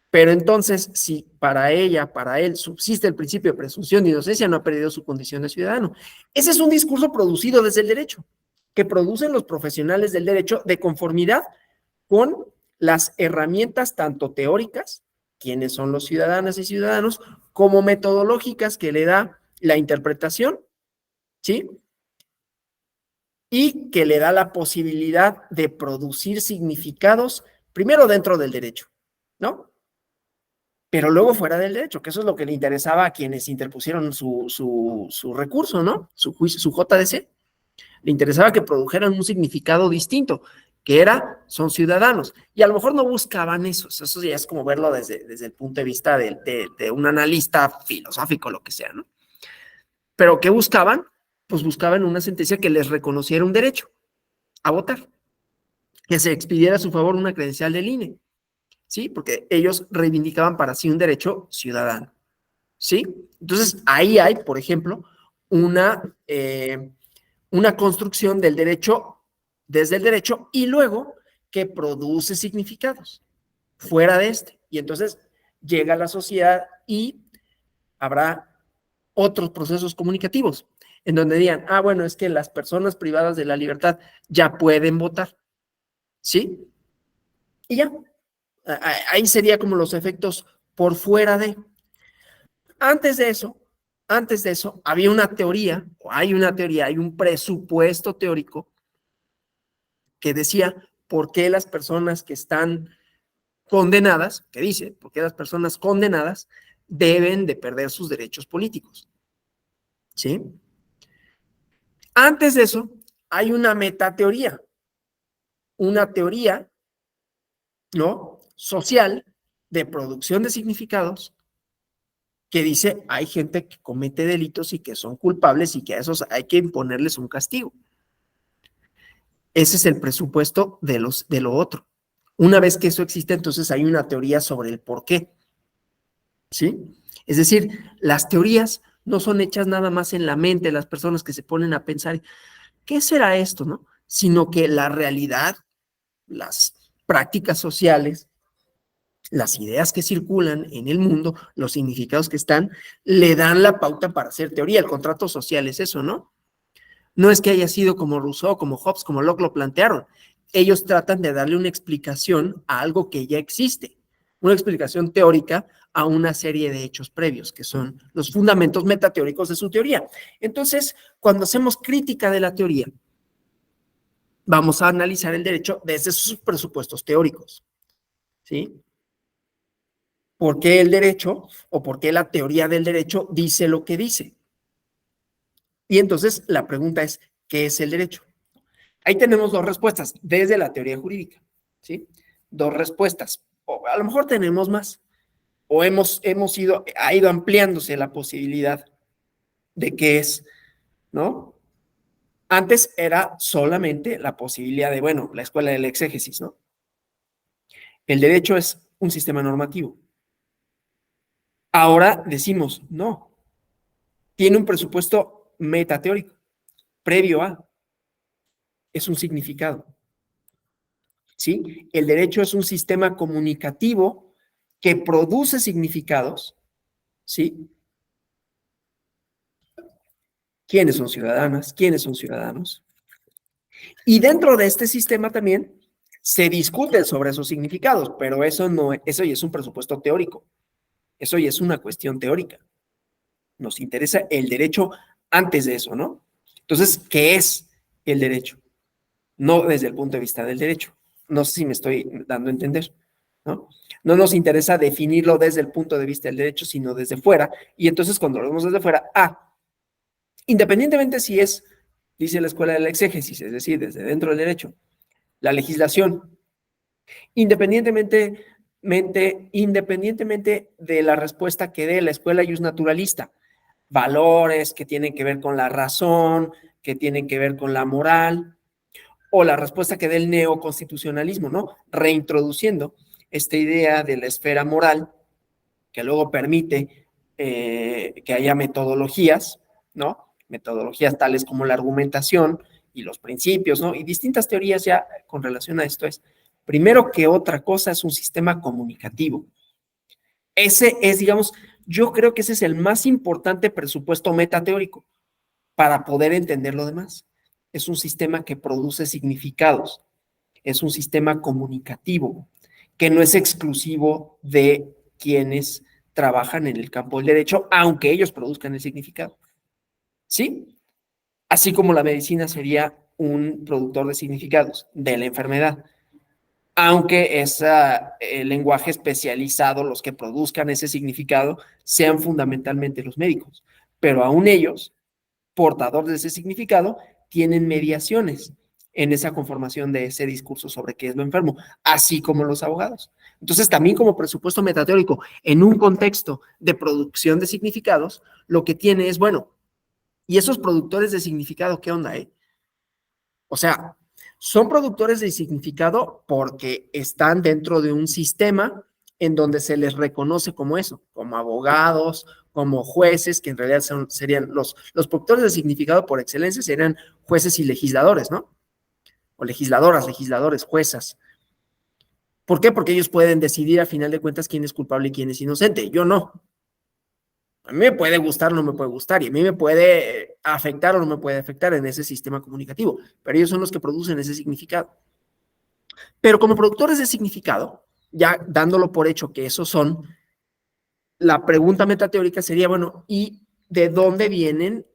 Pero entonces, si para ella, para él, subsiste el principio de presunción de inocencia, no ha perdido su condición de ciudadano. Ese es un discurso producido desde el derecho, que producen los profesionales del derecho de conformidad con las herramientas tanto teóricas, quiénes son los ciudadanas y ciudadanos, como metodológicas que le da la interpretación, ¿sí? Y que le da la posibilidad de producir significados, primero dentro del derecho, ¿no? Pero luego fuera del derecho, que eso es lo que le interesaba a quienes interpusieron su recurso, ¿no? Su juicio, su JDC. Le interesaba que produjeran un significado distinto, que son ciudadanos. Y a lo mejor no buscaban eso ya es como verlo desde el punto de vista de un analista filosófico, lo que sea, ¿no? Pero ¿qué buscaban? Pues buscaban una sentencia que les reconociera un derecho a votar, que se expidiera a su favor una credencial del INE, ¿sí? Porque ellos reivindicaban para sí un derecho ciudadano, ¿sí? Entonces, ahí hay, por ejemplo, una construcción del derecho desde el derecho y luego que produce significados fuera de este. Y entonces llega a la sociedad y habrá otros procesos comunicativos. en donde digan, bueno, es que las personas privadas de la libertad ya pueden votar, ¿sí? Y ya, ahí sería como los efectos por fuera de. Antes de eso, había una teoría, o hay una teoría, hay un presupuesto teórico que decía por qué las personas que están condenadas, que dice, por qué las personas condenadas deben de perder sus derechos políticos, ¿sí? Antes de eso, hay una metateoría, una teoría, ¿no? Social de producción de significados que dice hay gente que comete delitos y que son culpables y que a esos hay que imponerles un castigo. Ese es el presupuesto de lo otro. Una vez que eso existe, entonces hay una teoría sobre el por qué, ¿sí? Es decir, las teorías no son hechas nada más en la mente de las personas que se ponen a pensar, ¿qué será esto, no? Sino que la realidad, las prácticas sociales, las ideas que circulan en el mundo, los significados que están, le dan la pauta para hacer teoría. El contrato social es eso, ¿no? No es que haya sido como Rousseau, como Hobbes, como Locke lo plantearon. Ellos tratan de darle una explicación a algo que ya existe, una explicación teórica a una serie de hechos previos, que son los fundamentos metateóricos de su teoría. Entonces, cuando hacemos crítica de la teoría, vamos a analizar el derecho desde sus presupuestos teóricos, ¿sí? ¿Por qué el derecho o por qué la teoría del derecho dice lo que dice? Y entonces la pregunta es, ¿qué es el derecho? Ahí tenemos dos respuestas desde la teoría jurídica, ¿sí? Dos respuestas. O a lo mejor tenemos más. O ha ido ampliándose la posibilidad de qué es, ¿no? Antes era solamente la posibilidad de, bueno, la escuela del exégesis, ¿no? El derecho es un sistema normativo. Ahora decimos, no, tiene un presupuesto metateórico, previo a, es un significado, ¿sí? El derecho es un sistema comunicativo que produce significados, ¿sí? ¿Quiénes son ciudadanas? ¿Quiénes son ciudadanos? Y dentro de este sistema también se discuten sobre esos significados, pero eso ya es un presupuesto teórico, eso ya es una cuestión teórica. Nos interesa el derecho antes de eso, ¿no? Entonces, ¿qué es el derecho? No desde el punto de vista del derecho. No sé si me estoy dando a entender, ¿no? No nos interesa definirlo desde el punto de vista del derecho, sino desde fuera. Y entonces, cuando lo vemos desde fuera, independientemente si es, dice la escuela del exégesis, es decir, desde dentro del derecho, la legislación, independientemente de la respuesta que dé la escuela naturalista, valores que tienen que ver con la razón, que tienen que ver con la moral, o la respuesta que dé el neoconstitucionalismo, ¿no? Reintroduciendo esta idea de la esfera moral, que luego permite que haya metodologías, ¿no? Metodologías tales como la argumentación y los principios, ¿no? Y distintas teorías ya con relación a esto es, primero que otra cosa, es un sistema comunicativo. Ese es, digamos, yo creo que ese es el más importante presupuesto metateórico para poder entender lo demás. Es un sistema que produce significados, es un sistema comunicativo, que no es exclusivo de quienes trabajan en el campo del derecho, aunque ellos produzcan el significado. ¿Sí? Así como la medicina sería un productor de significados de la enfermedad, aunque es el lenguaje especializado, los que produzcan ese significado, sean fundamentalmente los médicos. Pero aún ellos, portadores de ese significado, tienen mediaciones en esa conformación de ese discurso sobre qué es lo enfermo, así como los abogados. Entonces, también como presupuesto metateórico, en un contexto de producción de significados, lo que tiene es, bueno, ¿y esos productores de significado qué onda, O sea, son productores de significado porque están dentro de un sistema en donde se les reconoce como eso, como abogados, como jueces, que en realidad serían los productores de significado por excelencia, serían jueces y legisladores, ¿no? O legisladoras, legisladores, juezas. ¿Por qué? Porque ellos pueden decidir a final de cuentas quién es culpable y quién es inocente. Yo no. A mí me puede gustar o no me puede gustar, y a mí me puede afectar o no me puede afectar en ese sistema comunicativo, pero ellos son los que producen ese significado. Pero como productores de significado, ya dándolo por hecho que esos son, la pregunta metateórica sería, bueno, ¿y de dónde vienen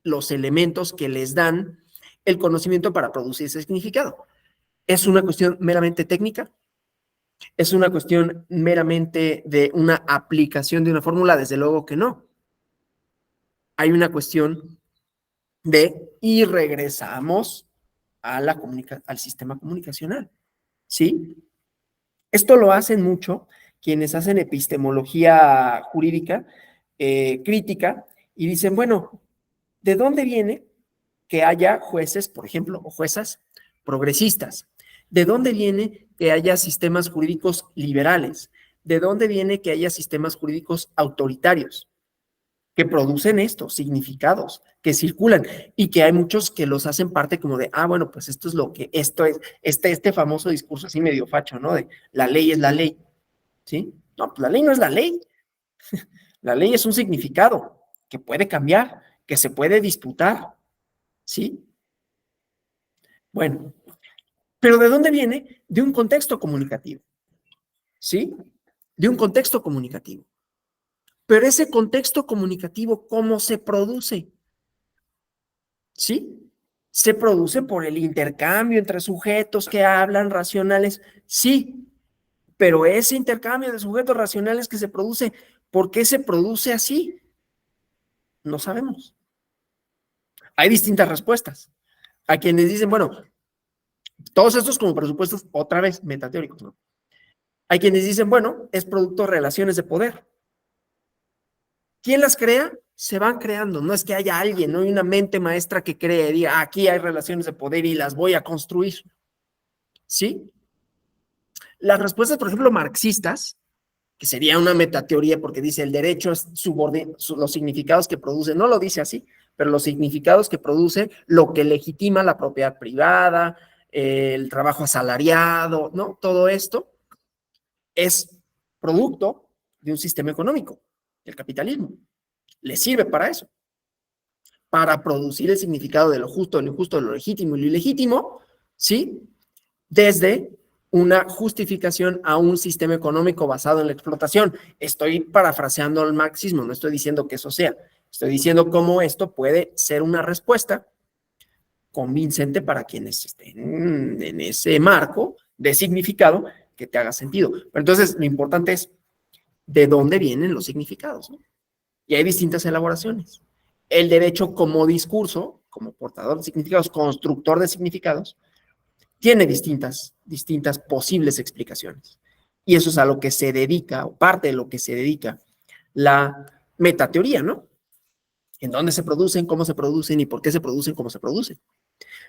los elementos que les dan el conocimiento para producir ese significado? ¿Es una cuestión meramente técnica? ¿Es una cuestión meramente de una aplicación de una fórmula? Desde luego que no. Hay una cuestión y regresamos a al sistema comunicacional, ¿sí? Esto lo hacen mucho quienes hacen epistemología jurídica crítica y dicen, bueno, ¿de dónde viene que haya jueces, por ejemplo, o juezas progresistas? ¿De dónde viene que haya sistemas jurídicos liberales? ¿De dónde viene que haya sistemas jurídicos autoritarios que producen estos significados, que circulan y que hay muchos que los hacen parte como de, bueno, pues esto es lo que, esto es, este famoso discurso así medio facho, ¿no? De la ley es la ley, ¿sí? No, pues la ley no es la ley. La ley es un significado que puede cambiar, que se puede disputar, ¿sí? Bueno, pero ¿de dónde viene? De un contexto comunicativo, ¿sí? De un contexto comunicativo. Pero ese contexto comunicativo, ¿cómo se produce? ¿Sí? Se produce por el intercambio entre sujetos que hablan racionales, sí, pero ese intercambio de sujetos racionales que se produce, ¿por qué se produce así? No sabemos. Hay distintas respuestas. A quienes dicen, bueno, todos estos como presupuestos, otra vez, metateóricos, ¿no? Hay quienes dicen, bueno, es producto de relaciones de poder. ¿Quién las crea? Se van creando. No es que haya alguien, no hay una mente maestra que cree y diga, aquí hay relaciones de poder y las voy a construir. ¿Sí? Las respuestas, por ejemplo, marxistas, que sería una metateoría porque dice el derecho es los significados que produce, no lo dice así, pero los significados que produce lo que legitima la propiedad privada, el trabajo asalariado, ¿no? Todo esto es producto de un sistema económico, el capitalismo. Le sirve para eso, para producir el significado de lo justo, de lo injusto, de lo legítimo y lo ilegítimo, ¿sí? Desde una justificación a un sistema económico basado en la explotación. Estoy parafraseando el marxismo, no estoy diciendo que eso sea. Estoy diciendo cómo esto puede ser una respuesta convincente para quienes estén en ese marco de significado que te haga sentido. Pero entonces, lo importante es de dónde vienen los significados, ¿no? Y hay distintas elaboraciones. El derecho como discurso, como portador de significados, constructor de significados, tiene distintas posibles explicaciones. Y eso es a lo que se dedica, o parte de lo que se dedica la metateoría, ¿no? En dónde se producen, cómo se producen y por qué se producen, cómo se producen.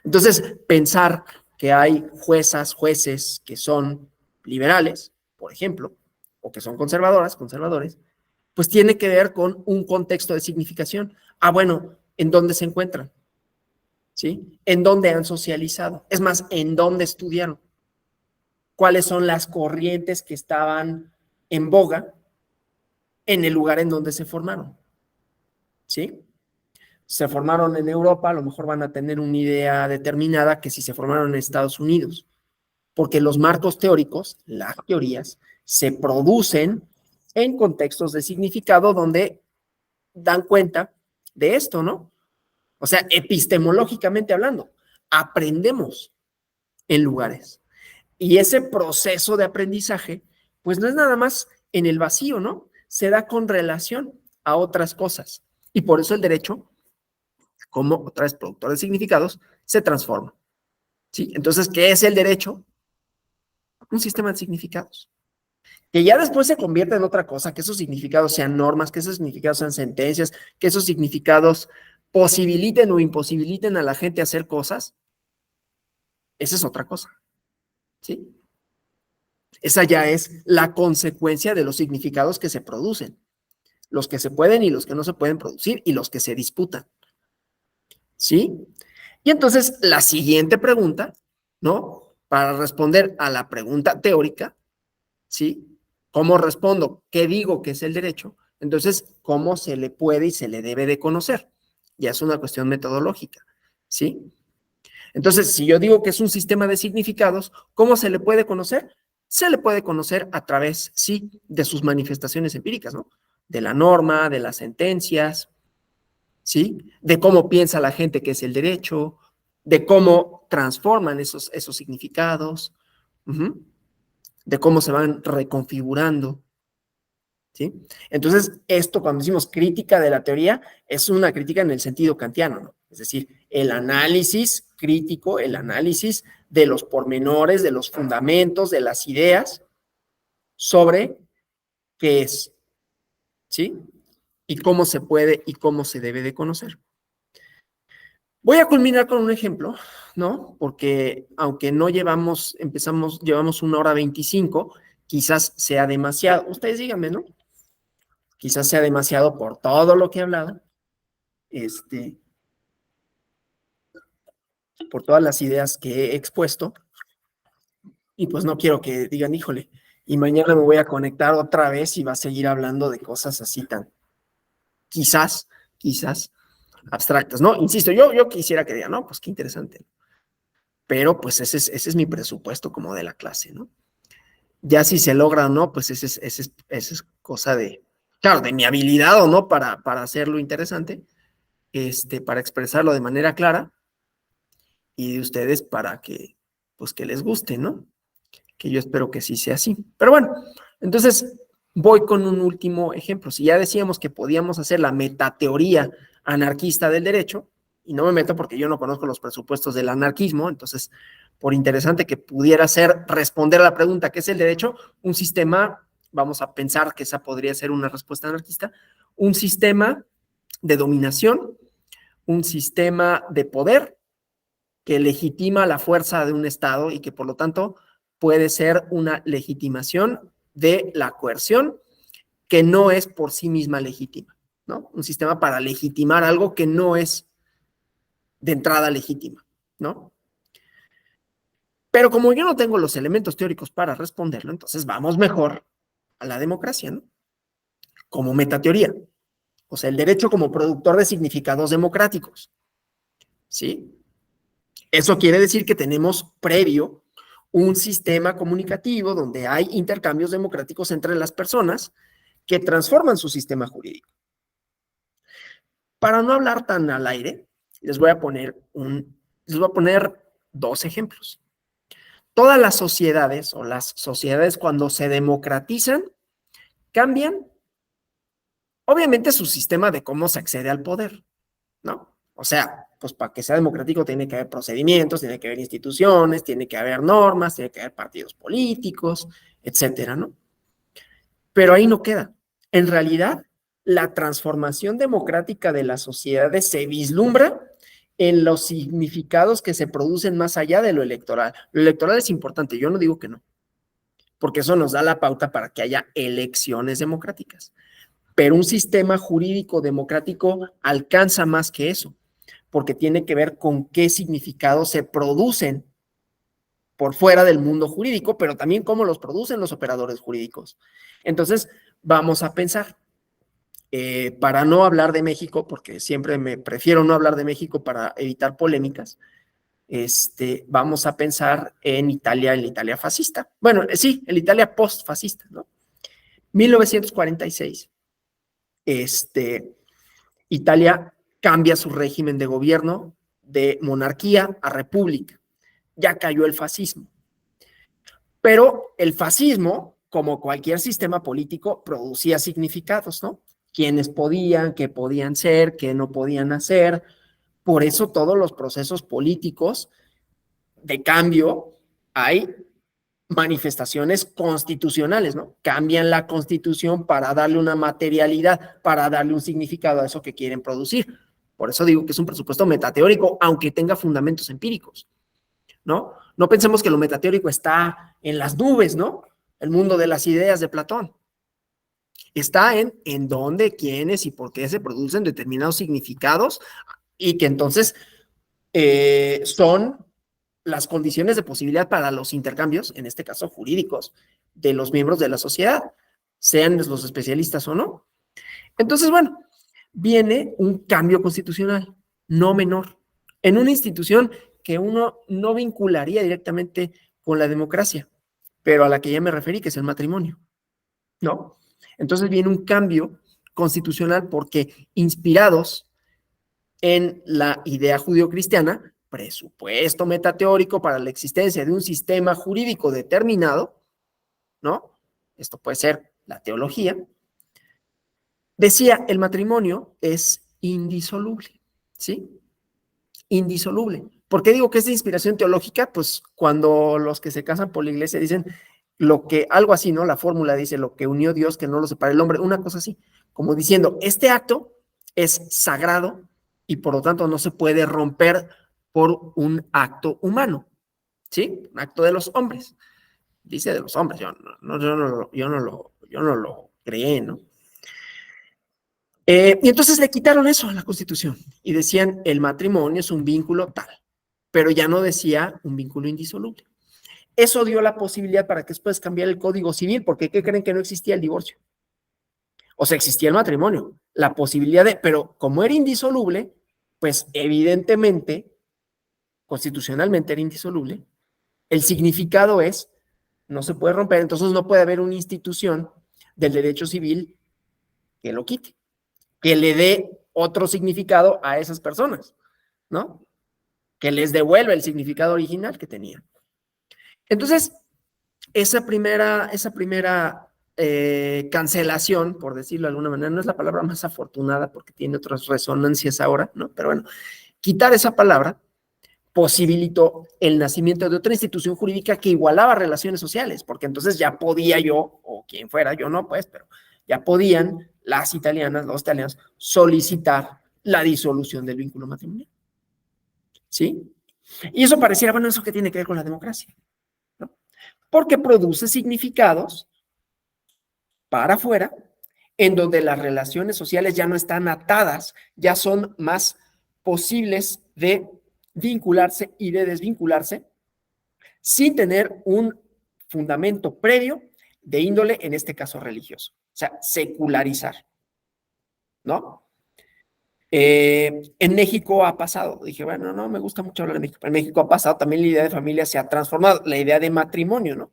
Entonces, pensar que hay juezas, jueces que son liberales, por ejemplo, o que son conservadoras, conservadores, pues tiene que ver con un contexto de significación. Bueno, ¿en dónde se encuentran? ¿Sí? ¿En dónde han socializado? Es más, ¿en dónde estudiaron? ¿Cuáles son las corrientes que estaban en boga en el lugar en donde se formaron? ¿Sí? Se formaron en Europa, a lo mejor van a tener una idea determinada que si se formaron en Estados Unidos, porque los marcos teóricos, las teorías, se producen en contextos de significado donde dan cuenta de esto, ¿no? O sea, epistemológicamente hablando, aprendemos en lugares. Y ese proceso de aprendizaje, pues no es nada más en el vacío, ¿no? Se da con relación a otras cosas. Y por eso el derecho, como otra vez productor de significados, se transforma. ¿Sí? Entonces, ¿qué es el derecho? Un sistema de significados. Que ya después se convierta en otra cosa, que esos significados sean normas, que esos significados sean sentencias, que esos significados posibiliten o imposibiliten a la gente hacer cosas, esa es otra cosa. ¿Sí? Esa ya es la consecuencia de los significados que se producen, los que se pueden y los que no se pueden producir y los que se disputan. ¿Sí? Y entonces la siguiente pregunta, ¿no? Para responder a la pregunta teórica, ¿sí? ¿Cómo respondo? ¿Qué digo que es el derecho? Entonces, ¿cómo se le puede y se le debe de conocer? Ya es una cuestión metodológica, ¿sí? Entonces, si yo digo que es un sistema de significados, ¿cómo se le puede conocer? Se le puede conocer a través, sí, de sus manifestaciones empíricas, ¿no? De la norma, de las sentencias, ¿sí? De cómo piensa la gente que es el derecho, de cómo transforman esos significados, de cómo se van reconfigurando, ¿sí? Entonces, esto cuando decimos crítica de la teoría, es una crítica en el sentido kantiano, ¿no? Es decir, el análisis crítico, el análisis de los pormenores, de los fundamentos, de las ideas sobre qué es, ¿sí? Y cómo se puede y cómo se debe de conocer. Voy a culminar con un ejemplo, ¿no? Porque aunque no llevamos 1 hora 25, quizás sea demasiado. Ustedes díganme, ¿no? Quizás sea demasiado por todo lo que he hablado, por todas las ideas que he expuesto, y pues no quiero que digan, híjole, y mañana me voy a conectar otra vez y va a seguir hablando de cosas así tan, quizás, abstractas, ¿no? Insisto, yo quisiera que digan, no, pues qué interesante, pero pues ese es mi presupuesto como de la clase, ¿no? Ya si se logra o no, pues esa es cosa de, claro, de mi habilidad o no para hacerlo interesante, para expresarlo de manera clara, y de ustedes para que, pues que les guste, ¿no? Que yo espero que sí sea así. Pero bueno, entonces voy con un último ejemplo. Si ya decíamos que podíamos hacer la metateoría anarquista del derecho, y no me meto porque yo no conozco los presupuestos del anarquismo, entonces, por interesante que pudiera ser responder a la pregunta, ¿qué es el derecho? Un sistema, vamos a pensar que esa podría ser una respuesta anarquista, un sistema de dominación, un sistema de poder que legitima la fuerza de un Estado y que por lo tanto puede ser una legitimación de la coerción que no es por sí misma legítima, ¿no? Un sistema para legitimar algo que no es de entrada legítima, ¿no? Pero como yo no tengo los elementos teóricos para responderlo, entonces vamos mejor a la democracia, ¿no? Como metateoría. O sea, el derecho como productor de significados democráticos, ¿sí? Eso quiere decir que tenemos previo un sistema comunicativo donde hay intercambios democráticos entre las personas que transforman su sistema jurídico. Para no hablar tan al aire, les voy a poner 2 ejemplos. Todas las sociedades o las sociedades cuando se democratizan cambian, obviamente, su sistema de cómo se accede al poder, ¿no? O sea, pues para que sea democrático tiene que haber procedimientos, tiene que haber instituciones, tiene que haber normas, tiene que haber partidos políticos, etcétera, ¿no? Pero ahí no queda. En realidad, la transformación democrática de las sociedades se vislumbra en los significados que se producen más allá de lo electoral. Lo electoral es importante, yo no digo que no, porque eso nos da la pauta para que haya elecciones democráticas. Pero un sistema jurídico democrático alcanza más que eso, porque tiene que ver con qué significados se producen por fuera del mundo jurídico, pero también cómo los producen los operadores jurídicos. Entonces, vamos a pensar, para no hablar de México, porque siempre me prefiero no hablar de México para evitar polémicas, vamos a pensar en la Italia fascista. Bueno, sí, en la Italia post-fascista, ¿no? 1946. Italia cambia su régimen de gobierno de monarquía a república. Ya cayó el fascismo. Pero el fascismo, como cualquier sistema político, producía significados, ¿no? Quiénes podían, qué podían ser, qué no podían hacer. Por eso todos los procesos políticos de cambio hay manifestaciones constitucionales, ¿no? Cambian la constitución para darle una materialidad, para darle un significado a eso que quieren producir. Por eso digo que es un presupuesto metateórico, aunque tenga fundamentos empíricos, ¿no? No pensemos que lo metateórico está en las nubes, ¿no? El mundo de las ideas de Platón. Está en dónde, quiénes y por qué se producen determinados significados y que entonces son las condiciones de posibilidad para los intercambios, en este caso jurídicos, de los miembros de la sociedad, sean los especialistas o no. Entonces, bueno, viene un cambio constitucional, no menor, en una institución que uno no vincularía directamente con la democracia, pero a la que ya me referí, que es el matrimonio, ¿no? Entonces viene un cambio constitucional porque inspirados en la idea judio-cristiana, presupuesto metateórico para la existencia de un sistema jurídico determinado, ¿no? Esto puede ser la teología. Decía, el matrimonio es indisoluble, ¿sí? Indisoluble. ¿Por qué digo que es de inspiración teológica? Pues cuando los que se casan por la iglesia dicen lo que, algo así, ¿no? La fórmula dice lo que unió Dios, que no lo separe el hombre, una cosa así, como diciendo, este acto es sagrado y por lo tanto no se puede romper por un acto humano, ¿sí? Un acto de los hombres. Dice de los hombres, yo no lo creé, ¿no? Y entonces le quitaron eso a la Constitución y decían el matrimonio es un vínculo tal, pero ya no decía un vínculo indisoluble. Eso dio la posibilidad para que después cambiara el Código Civil, porque ¿qué creen que no existía el divorcio? O sea, existía el matrimonio, la posibilidad de, pero como era indisoluble, pues evidentemente, constitucionalmente era indisoluble, el significado es, no se puede romper, entonces no puede haber una institución del derecho civil que lo quite, que le dé otro significado a esas personas, ¿no? Que les devuelva el significado original que tenían. Entonces, esa primera cancelación, por decirlo de alguna manera, no es la palabra más afortunada porque tiene otras resonancias ahora, ¿no? Pero bueno, quitar esa palabra posibilitó el nacimiento de otra institución jurídica que igualaba relaciones sociales, porque entonces ya podía yo, o quien fuera, yo no, pues, pero ya podían las italianas, los italianos, solicitar la disolución del vínculo matrimonial. ¿Sí? Y eso pareciera, bueno, ¿eso qué tiene que ver con la democracia? ¿No? Porque produce significados para afuera, en donde las relaciones sociales ya no están atadas, ya son más posibles de vincularse y de desvincularse sin tener un fundamento previo de índole, en este caso religioso. O sea, secularizar, ¿no? En México ha pasado, dije, bueno, no me gusta mucho hablar de México, pero en México ha pasado, también la idea de familia se ha transformado, la idea de matrimonio, ¿no?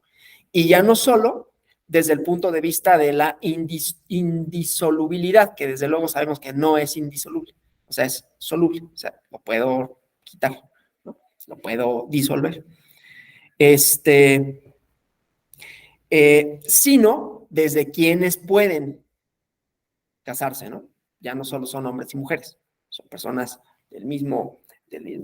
Y ya no solo desde el punto de vista de la indisolubilidad, que desde luego sabemos que no es indisoluble, o sea, es soluble, o sea, lo puedo quitar, ¿no? Lo puedo disolver. Sino desde quienes pueden casarse, ¿no? Ya no solo son hombres y mujeres, son personas del mismo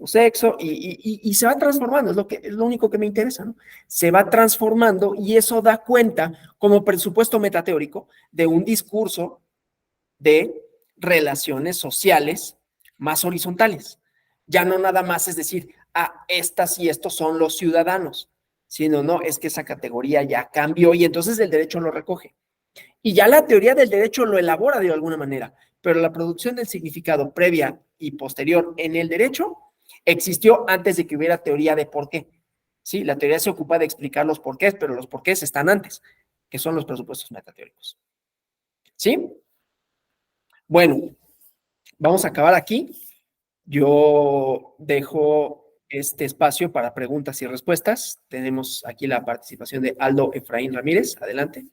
sexo y se va transformando, es lo único que me interesa, ¿no? Se va transformando y eso da cuenta como presupuesto metateórico de un discurso de relaciones sociales más horizontales. Ya no nada más es decir, estas y estos son los ciudadanos, sino no, es que esa categoría ya cambió y entonces el derecho lo recoge. Y ya la teoría del derecho lo elabora de alguna manera, pero la producción del significado previa y posterior en el derecho existió antes de que hubiera teoría de por qué. Sí, la teoría se ocupa de explicar los porqués, pero los porqués están antes, que son los presupuestos metateóricos. ¿Sí? Bueno, vamos a acabar aquí. Yo dejo este espacio para preguntas y respuestas. Tenemos aquí la participación de Aldo Efraín Ramírez. Adelante.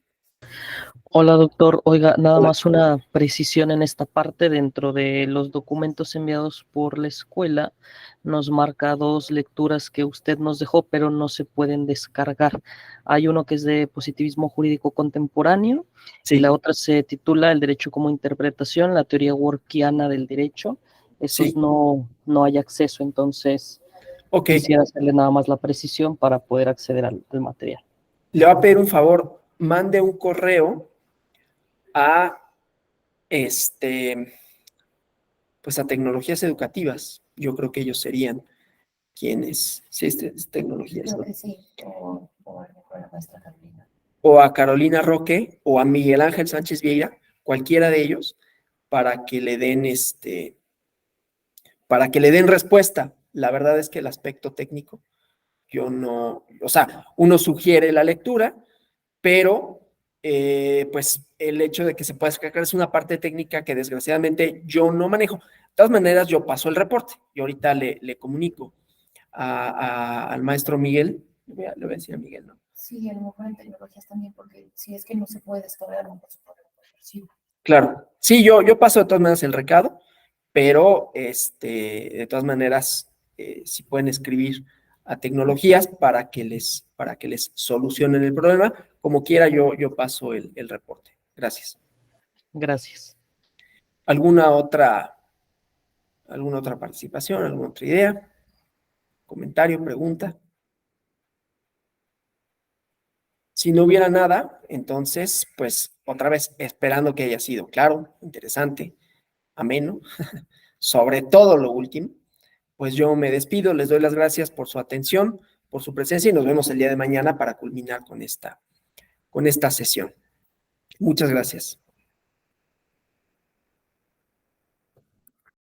Hola, doctor. Oiga, nada Hola. más una precisión en esta parte. Dentro de los documentos enviados por la escuela, nos marca 2 lecturas que usted nos dejó, pero no se pueden descargar. Hay uno que es de positivismo jurídico contemporáneo Sí. y la otra se titula El derecho como interpretación, la teoría workiana del derecho. Esos Sí. no hay acceso, entonces quisiera hacerle nada más la precisión para poder acceder al material. Le voy a pedir un favor, mande un correo a pues a tecnologías educativas. Yo creo que ellos serían quienes, si es tecnologías, ¿no? Sí, o a la maestra Carolina. O a Carolina Roque o a Miguel Ángel Sánchez Vieira, cualquiera de ellos, para que le den para que le den respuesta. La verdad es que el aspecto técnico, yo no, o sea, uno sugiere la lectura, pero pues el hecho de que se pueda descargar es una parte técnica que desgraciadamente yo no manejo. De todas maneras, yo paso el reporte y ahorita le comunico al maestro Miguel. Le voy a decir a Miguel, ¿no? Sí, a lo mejor en tecnologías también, porque si es que no se puede descargar, no se puede recibir. Claro, sí, yo paso de todas maneras el recado, pero de todas maneras, si pueden escribir a tecnologías para que les solucionen el problema, como quiera yo paso el reporte. Gracias. Gracias. ¿Alguna otra participación, alguna otra idea? ¿Comentario, pregunta? Si no hubiera nada, entonces, pues otra vez esperando que haya sido claro, interesante, ameno, sobre todo lo último, pues yo me despido, les doy las gracias por su atención, por su presencia y nos vemos el día de mañana para culminar con esta sesión. Muchas gracias.